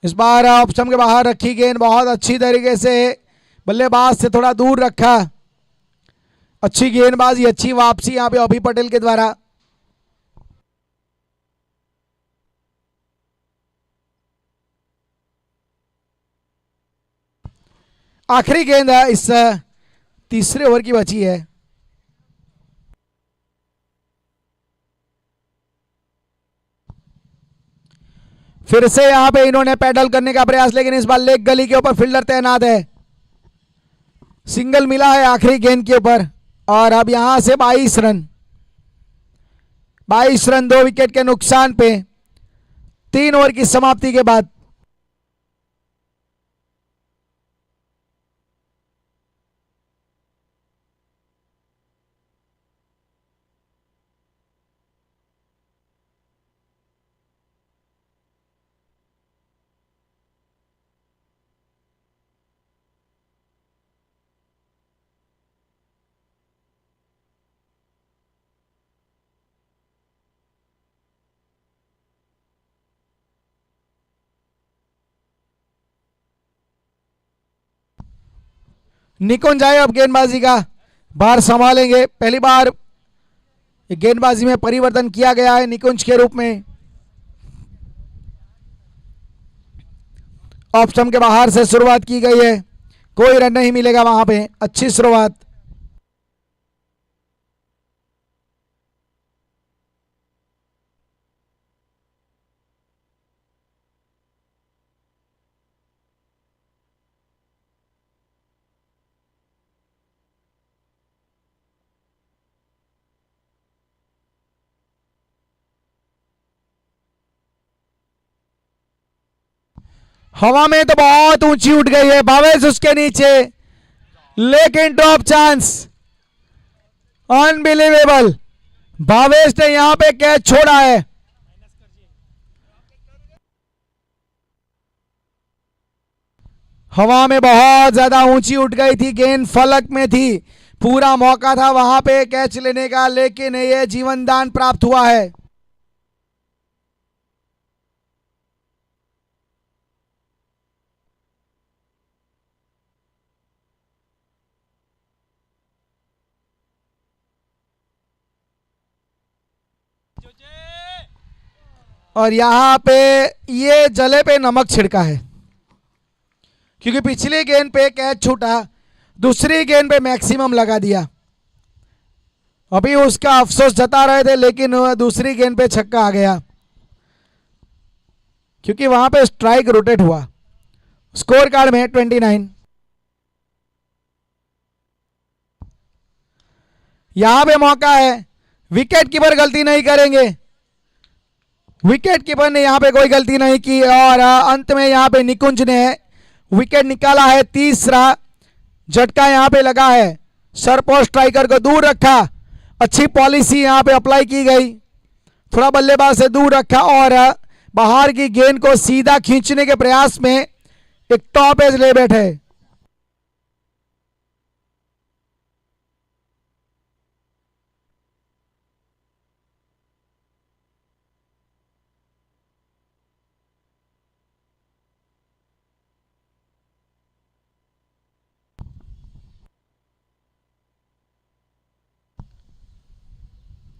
इस बार ऑफ स्टंप के बाहर रखी गेंद बहुत अच्छी तरीके से बल्लेबाज से थोड़ा दूर रखा। अच्छी गेंदबाजी, अच्छी वापसी यहां पे अभी पटेल के द्वारा। आखिरी गेंद है इस तीसरे ओवर की बची है। फिर से यहां पे इन्होंने पैडल करने का प्रयास, लेकिन इस बार लेग गली के ऊपर फील्डर तैनात है। सिंगल मिला है आखिरी गेंद के ऊपर और अब यहां से 22 रन। 22 रन 2 विकेट के नुकसान पे 3 ओवर की समाप्ति के बाद। निकुंज आए अब गेंदबाजी का बार संभालेंगे। पहली बार गेंदबाजी में परिवर्तन किया गया है निकुंज के रूप में। ऑफ स्टंप के बाहर से शुरुआत की गई है, कोई रन नहीं मिलेगा वहां पे। अच्छी शुरुआत। हवा में तो बहुत ऊंची उठ गई है, भावेश उसके नीचे, लेकिन ड्रॉप चांस। अनबिलीवेबल, भावेश ने यहां पे कैच छोड़ा है। हवा में बहुत ज्यादा ऊंची उठ गई थी, गेंद फलक में थी, पूरा मौका था वहां पे कैच लेने का, लेकिन ये जीवन दान प्राप्त हुआ है। और यहां पे ये जले पे नमक छिड़का है, क्योंकि पिछली गेंद पे कैच छूटा, दूसरी गेंद पे मैक्सिमम लगा दिया। अभी उसका अफसोस जता रहे थे, लेकिन दूसरी गेंद पे छक्का आ गया, क्योंकि वहां पे स्ट्राइक रोटेट हुआ। स्कोर कार्ड में 29। यहां पे मौका है, विकेट कीपर गलती नहीं करेंगे। विकेट कीपर ने यहाँ पे कोई गलती नहीं की और अंत में यहाँ पे निकुंज ने विकेट निकाला है। तीसरा झटका यहाँ पे लगा है, सरपोस्ट स्ट्राइकर को दूर रखा, अच्छी पॉलिसी यहाँ पे अप्लाई की गई, थोड़ा बल्लेबाज से दूर रखा और बाहर की गेंद को सीधा खींचने के प्रयास में एक टॉप एज ले बैठे।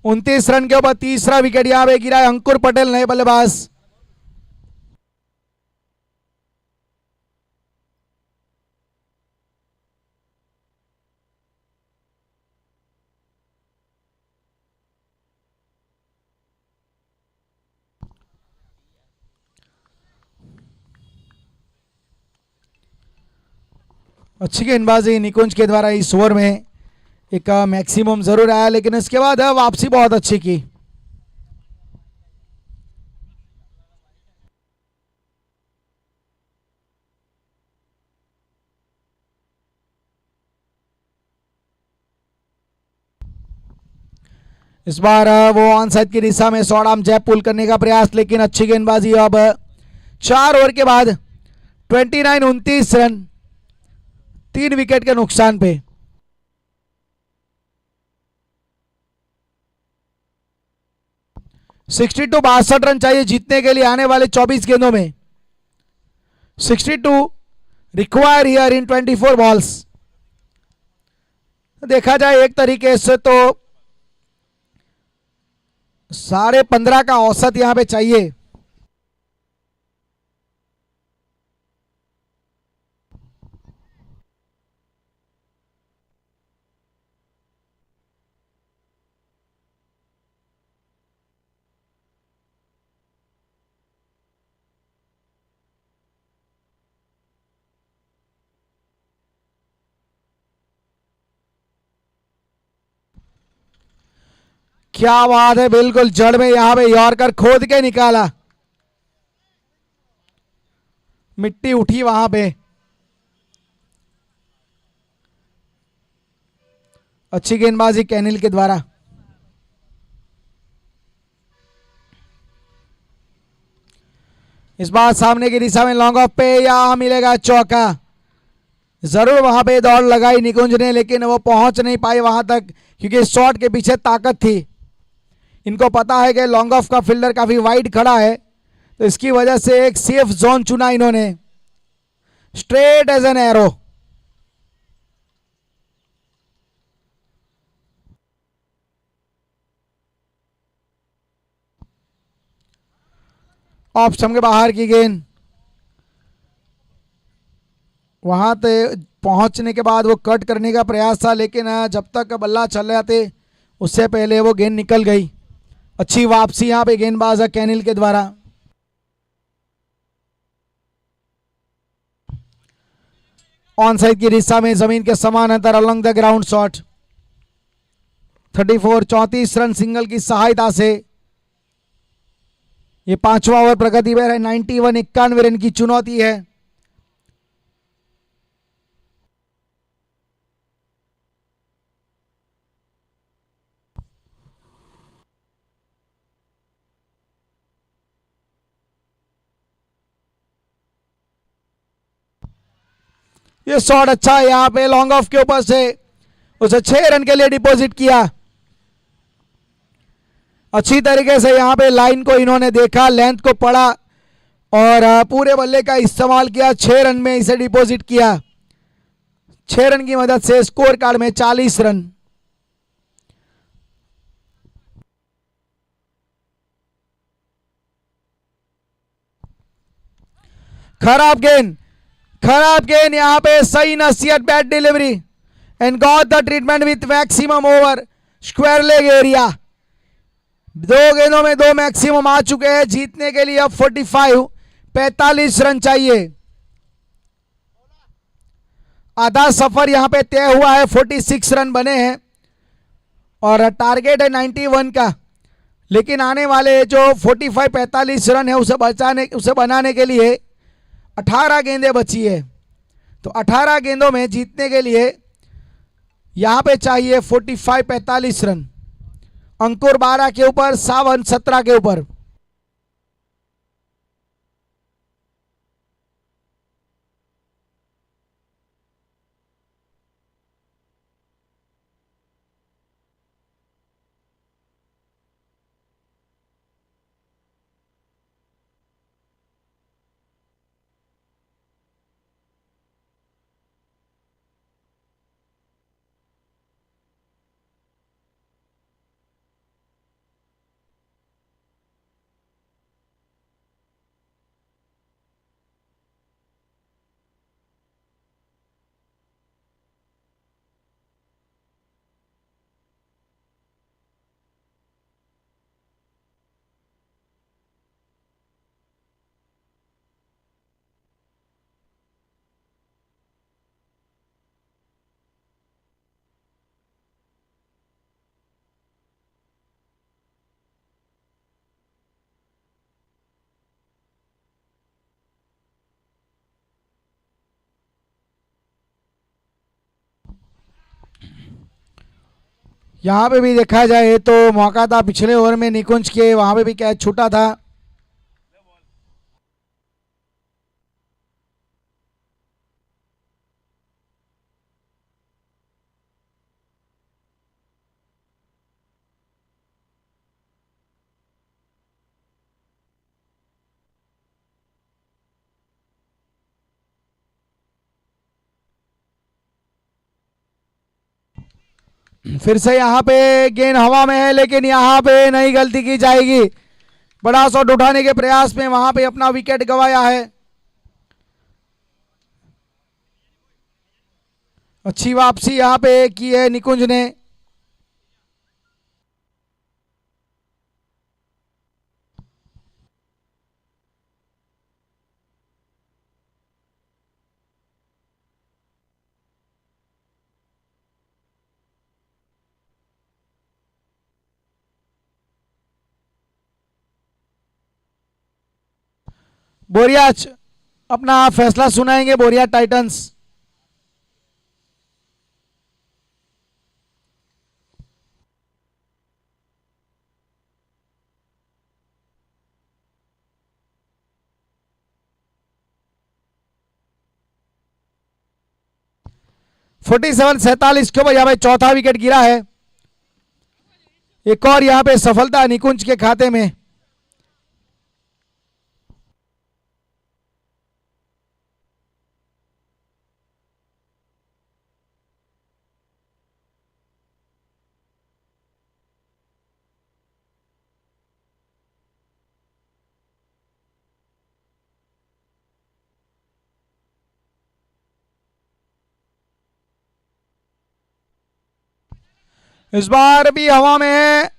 उनतीस रन के ऊपर तीसरा विकेट यहां पे गिरा है। अंकुर पटेल नए बल्लेबाज। अच्छी गेंदबाजी निकुंज के द्वारा इस ओवर में एक मैक्सिमम जरूर आया, लेकिन इसके बाद वापसी बहुत अच्छी की। इस बार वो ऑन साइड की दिशा में शॉर्ट आर्म जैब पुल करने का प्रयास, लेकिन अच्छी गेंदबाजी। अब 4 ओवर के बाद 29 रन 3 विकेट के नुकसान पे। सिक्सटी 62 रन चाहिए जीतने के लिए आने वाले 24 गेंदों में। 62 रिक्वायर हियर इन 24 बॉल्स। देखा जाए एक तरीके से तो 15.5 का औसत यहां पे चाहिए। क्या बात है, बिल्कुल जड़ में यहां पे यॉर्कर खोद के निकाला, मिट्टी उठी वहां पे। अच्छी गेंदबाजी कैनिल के द्वारा। इस बार सामने की दिशा में लॉन्ग ऑफ पे यहां मिलेगा चौका। जरूर वहां पे दौड़ लगाई निकुंज ने, लेकिन वो पहुंच नहीं पाई वहां तक क्योंकि शॉट के पीछे ताकत थी। इनको पता है कि लॉन्ग ऑफ का फील्डर काफी वाइड खड़ा है, तो इसकी वजह से एक सेफ जोन चुना इन्होंने, straight as an arrow. Off stump के बाहर की गेंद, वहां पे पहुंचने के बाद वो कट करने का प्रयास था, लेकिन जब तक बल्ला चल रहे थे उससे पहले वो गेंद निकल गई। अच्छी वापसी यहां पे गेंदबाज कैनिल के द्वारा। ऑन साइड की दिशा में जमीन के समानांतर along the ground shot. 34 run single की सहायता से ये 5वां ओवर प्रगति पर है। 91 रन की चुनौती है। ये शॉट अच्छा है, यहां पे लॉन्ग ऑफ के ऊपर से उसे 6 रन के लिए डिपॉजिट किया। अच्छी तरीके से यहां पे लाइन को इन्होंने देखा, लेंथ को पढ़ा और पूरे बल्ले का इस्तेमाल किया। 6 रन में इसे डिपॉजिट किया। 6 रन की मदद से स्कोर कार्ड में 40 रन। खराब गेंद यहां पे सही नसीहत, bat delivery and got the treatment with maximum over square leg area. 2 गेंदों में 2 मैक्सिमम आ चुके हैं। जीतने के लिए अब 45 रन चाहिए। आधा सफर यहां पे तय हुआ है, 46 रन बने हैं और टारगेट है 91 का। लेकिन आने वाले जो 45-45 रन है उसे बनाने के लिए 18 गेंदें बची है। तो 18 गेंदों में जीतने के लिए यहां पे चाहिए 45-45 रन। अंकुर 12 के ऊपर, सावन 17 के ऊपर। यहां पे भी देखा जाए तो मौका था पिछले ओवर में निकुंज के, वहां पे भी कैच छूटा था। फिर से यहाँ पे गेंद हवा में है, लेकिन यहाँ पे नई गलती की जाएगी। बड़ा शॉट उठाने के प्रयास में वहां पे अपना विकेट गंवाया है। अच्छी वापसी यहाँ पे की है निकुंज ने। बोरिया अपना फैसला सुनाएंगे, बोरिया टाइटंस। फोर्टी-7 47 के ऊपर यहाँ पे चौथा विकेट गिरा है। एक और यहाँ पे सफलता निकुंज के खाते में। इस बार भी हवा में है,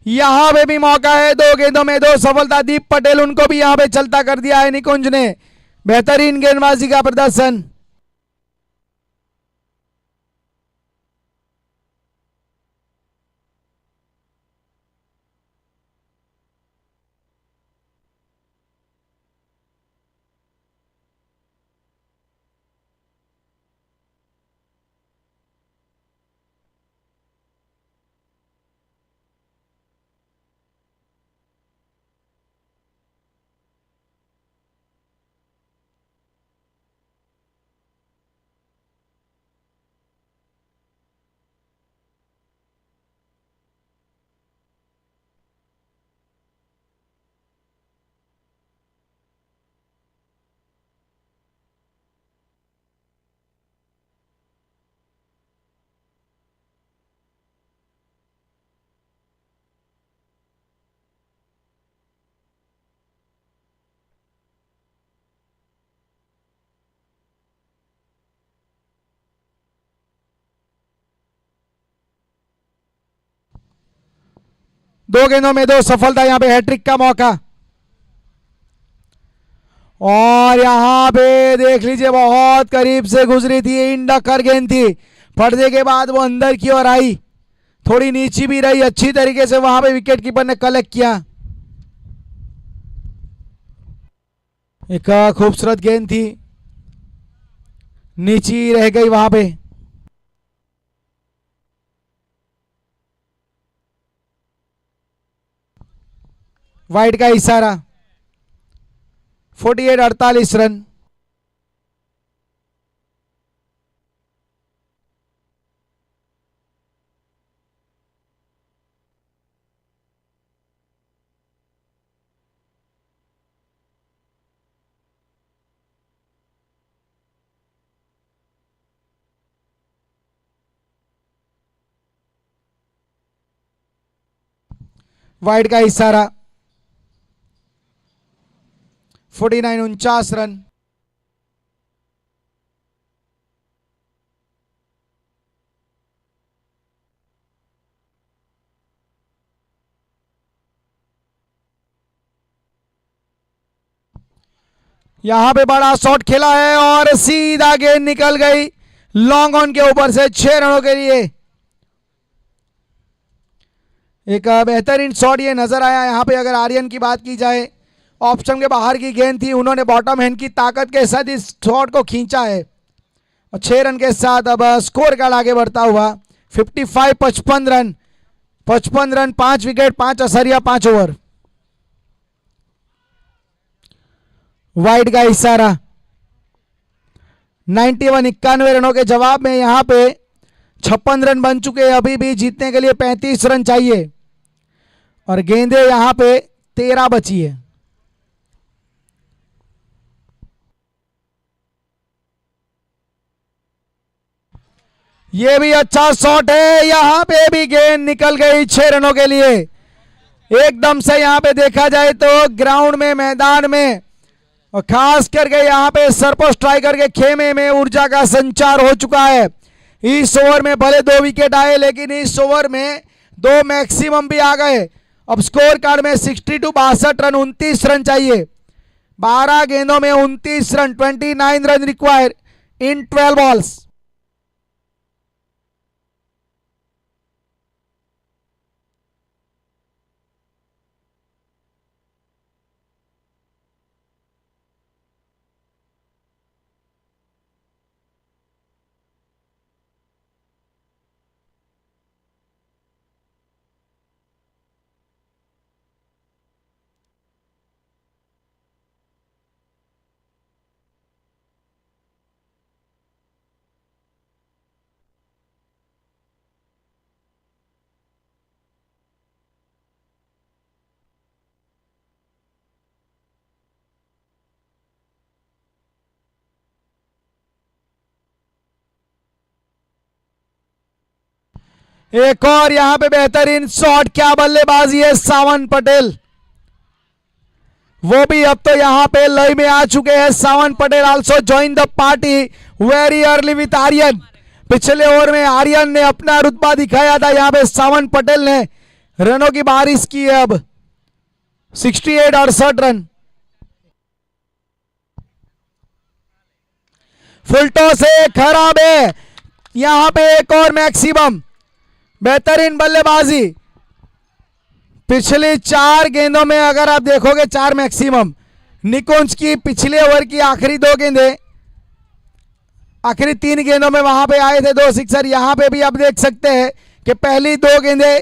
यहां पे भी मौका है। 2 गेंदों में 2 सफलता। दीप पटेल उनको भी यहां पे चलता कर दिया है निकुंज ने। बेहतरीन गेंदबाजी का प्रदर्शन। दो गेंदों में 2 सफलता। यहां पे हैट्रिक का मौका। और यहां पे देख लीजिए, बहुत करीब से गुजरी थी, इन डकर गेंद थी। पर्दे के बाद वो अंदर की ओर आई। थोड़ी नीची भी रही, अच्छी तरीके से वहां पे विकेट कीपर ने कलेक्ट किया। एक खूबसूरत गेंद थी, नीची रह गई वहां पे। वाइड का इशारा, 48 रन। वाइड का इशारा, 49 रन। यहां पे बड़ा शॉट खेला है और सीधा गेंद निकल गई लॉन्ग ऑन के ऊपर से 6 रनों के लिए। एक बेहतरीन शॉट ये नजर आया यहां पे। अगर आर्यन की बात की जाए, ऑप्शन के बाहर की गेंद थी, उन्होंने बॉटम हैंड की ताकत के साथ इस शॉट को खींचा है और 6 रन के साथ अब स्कोर कार्ड आगे बढ़ता हुआ 55 run, 55 run, 5 wicket, 5 Assyria, 5 over. Wide का इशारा, 91 रनों के जवाब में यहां पे 56 रन बन चुके हैं। अभी भी जीतने के लिए 35 रन चाहिए और गेंदें यहां पे 13 बची है। ये भी अच्छा शॉट है, यहां पे भी गेंद निकल गई 6 रनों के लिए। एकदम से यहां पे देखा जाए तो ग्राउंड में, मैदान में और खास करके यहां पे सरपो स्ट्राइकर के खेमे में ऊर्जा का संचार हो चुका है। इस ओवर में भले 2 विकेट आए, लेकिन इस ओवर में 2 मैक्सिमम भी आ गए। अब स्कोर कार्ड में 62 रन, 29 रन चाहिए। 12 गेंदों में 29 रन, 29 रन रिक्वायर इन 12 बॉल्स। एक और यहां पे बेहतरीन शॉट, क्या बल्लेबाजी है सावन पटेल। वो भी अब तो यहां पे लय में आ चुके हैं। Savan Patel also join the party very early with Aryan. पिछले ओवर में आर्यन ने अपना रुतबा दिखाया था, यहां पे सावन पटेल ने रनों की बारिश की है। अब 68 रन। फुलटो से खराब है, यहां पे एक और मैक्सिमम। बेहतरीन बल्लेबाजी, पिछली 4 गेंदों में अगर आप देखोगे 4 मैक्सिमम। निकुंज की पिछले ओवर की आखिरी 2 गेंदें, आखिरी 3 गेंदों में वहां पे आए थे 2 सिक्सर। यहां पे भी आप देख सकते हैं कि पहली 2 गेंदें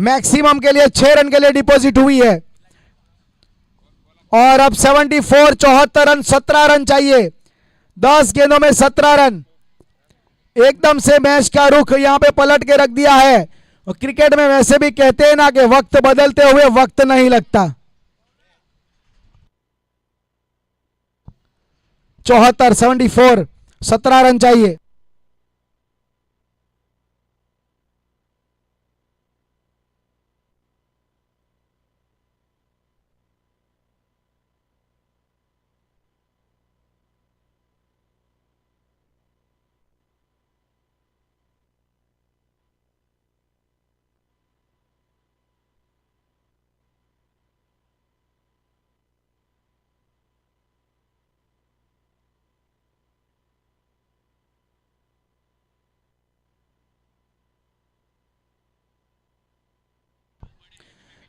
मैक्सिमम के लिए 6 रन के लिए डिपॉजिट हुई है और अब 74 रन, 17 रन चाहिए। 10 गेंदों में 17 रन। एकदम से मैच का रुख यहां पे पलट के रख दिया है। और क्रिकेट में वैसे भी कहते हैं ना कि वक्त बदलते हुए वक्त नहीं लगता। 74, 17 रन चाहिए।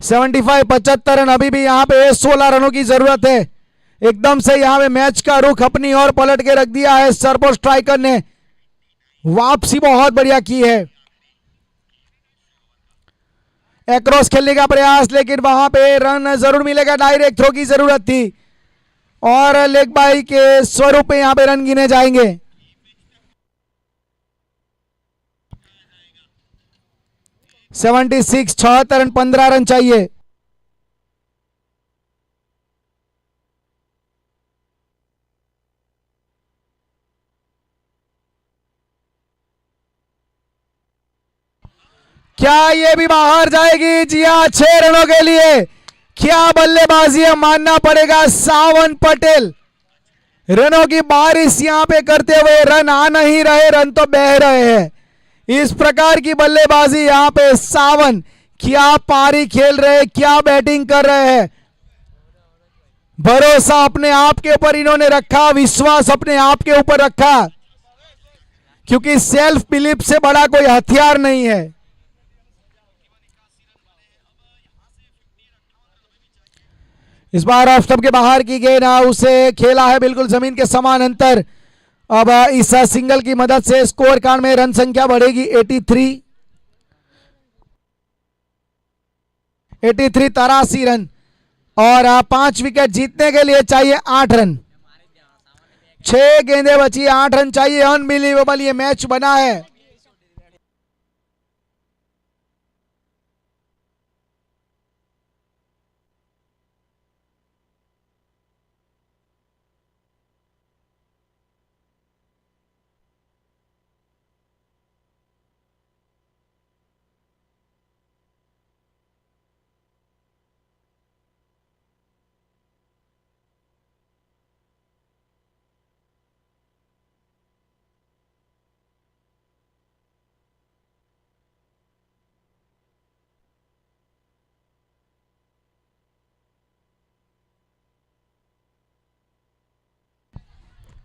75 75 रन, अभी भी यहाँ पे 16 रनों की जरूरत है। एकदम से यहाँ पे मैच का रुख अपनी ओर पलट के रख दिया है सरपोज स्ट्राइकर ने, वापसी बहुत बढ़िया की है। एक्रॉस खेलने का प्रयास, लेकिन वहां पे रन जरूर मिलेगा, डायरेक्ट थ्रो की जरूरत थी और लेग बाई के स्वरूप में यहाँ पे रन गिने जाएंगे। सेवेंटी 76 रन, 15 रन चाहिए। क्या ये भी बाहर जाएगी? जी हाँ, 6 रनों के लिए। क्या बल्लेबाजी है, मानना पड़ेगा सावन पटेल। रनों की बारिश यहां पे करते हुए रन आ नहीं रहे, रन तो बह रहे हैं। इस प्रकार की बल्लेबाजी यहां पे सावन, क्या पारी खेल रहे, क्या बैटिंग कर रहे हैं। भरोसा अपने आप के ऊपर इन्होंने रखा, विश्वास अपने आप के ऊपर रखा, क्योंकि सेल्फ बिलीफ से बड़ा कोई हथियार नहीं है। इस बार ऑफ स्टंप के बाहर की गेंद उसे खेला है बिल्कुल जमीन के समान अंतर। अब इस सिंगल की मदद से स्कोर कार्ड में रन संख्या बढ़ेगी 83 83 रन और 5 विकेट जीतने के लिए चाहिए 8 रन। 6 गेंदें बची, 8 रन चाहिए। अनबिलीवेबल ये मैच बना है।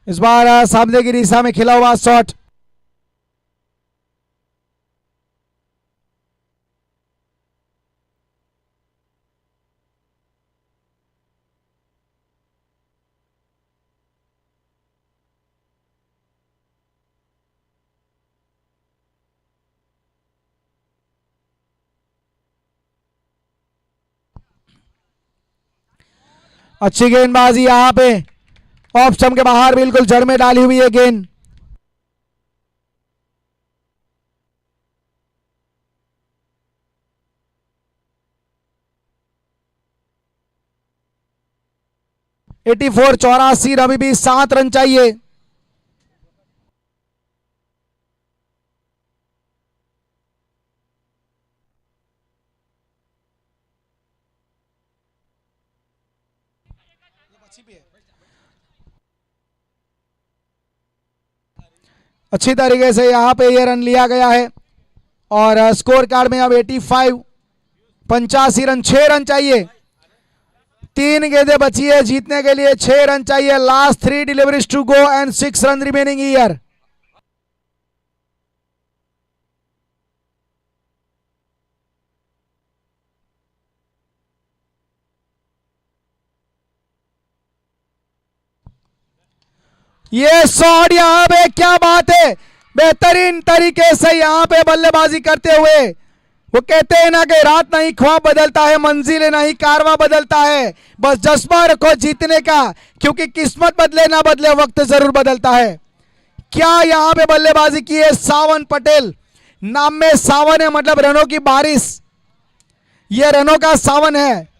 इस बार सामने की दिशा में खिला हुआ शॉट, अच्छी गेंदबाजी यहां पे ऑफ स्टंप के बाहर बिल्कुल जड़ में डाली हुई है गेंद। एटी 84 अभी भी 7 रन चाहिए। अच्छी तरीके से यहां पे ये रन लिया गया है और स्कोर कार्ड में अब 85 रन, 6 रन चाहिए। 3 गेंदें बची है जीतने के लिए, 6 रन चाहिए। Last 3 deliveries to go and 6 run remaining here. ये शॉट यहां पे, क्या बात है, बेहतरीन तरीके से यहां पे बल्लेबाजी करते हुए। वो कहते हैं ना कि रात नहीं ख्वाब बदलता है, मंजिल नहीं कारवा बदलता है, बस जज्बा रखो जीतने का, क्योंकि किस्मत बदले ना बदले वक्त जरूर बदलता है। क्या यहां पे बल्लेबाजी की है सावन पटेल। नाम में सावन है, मतलब रनों की बारिश, ये रनों का सावन है।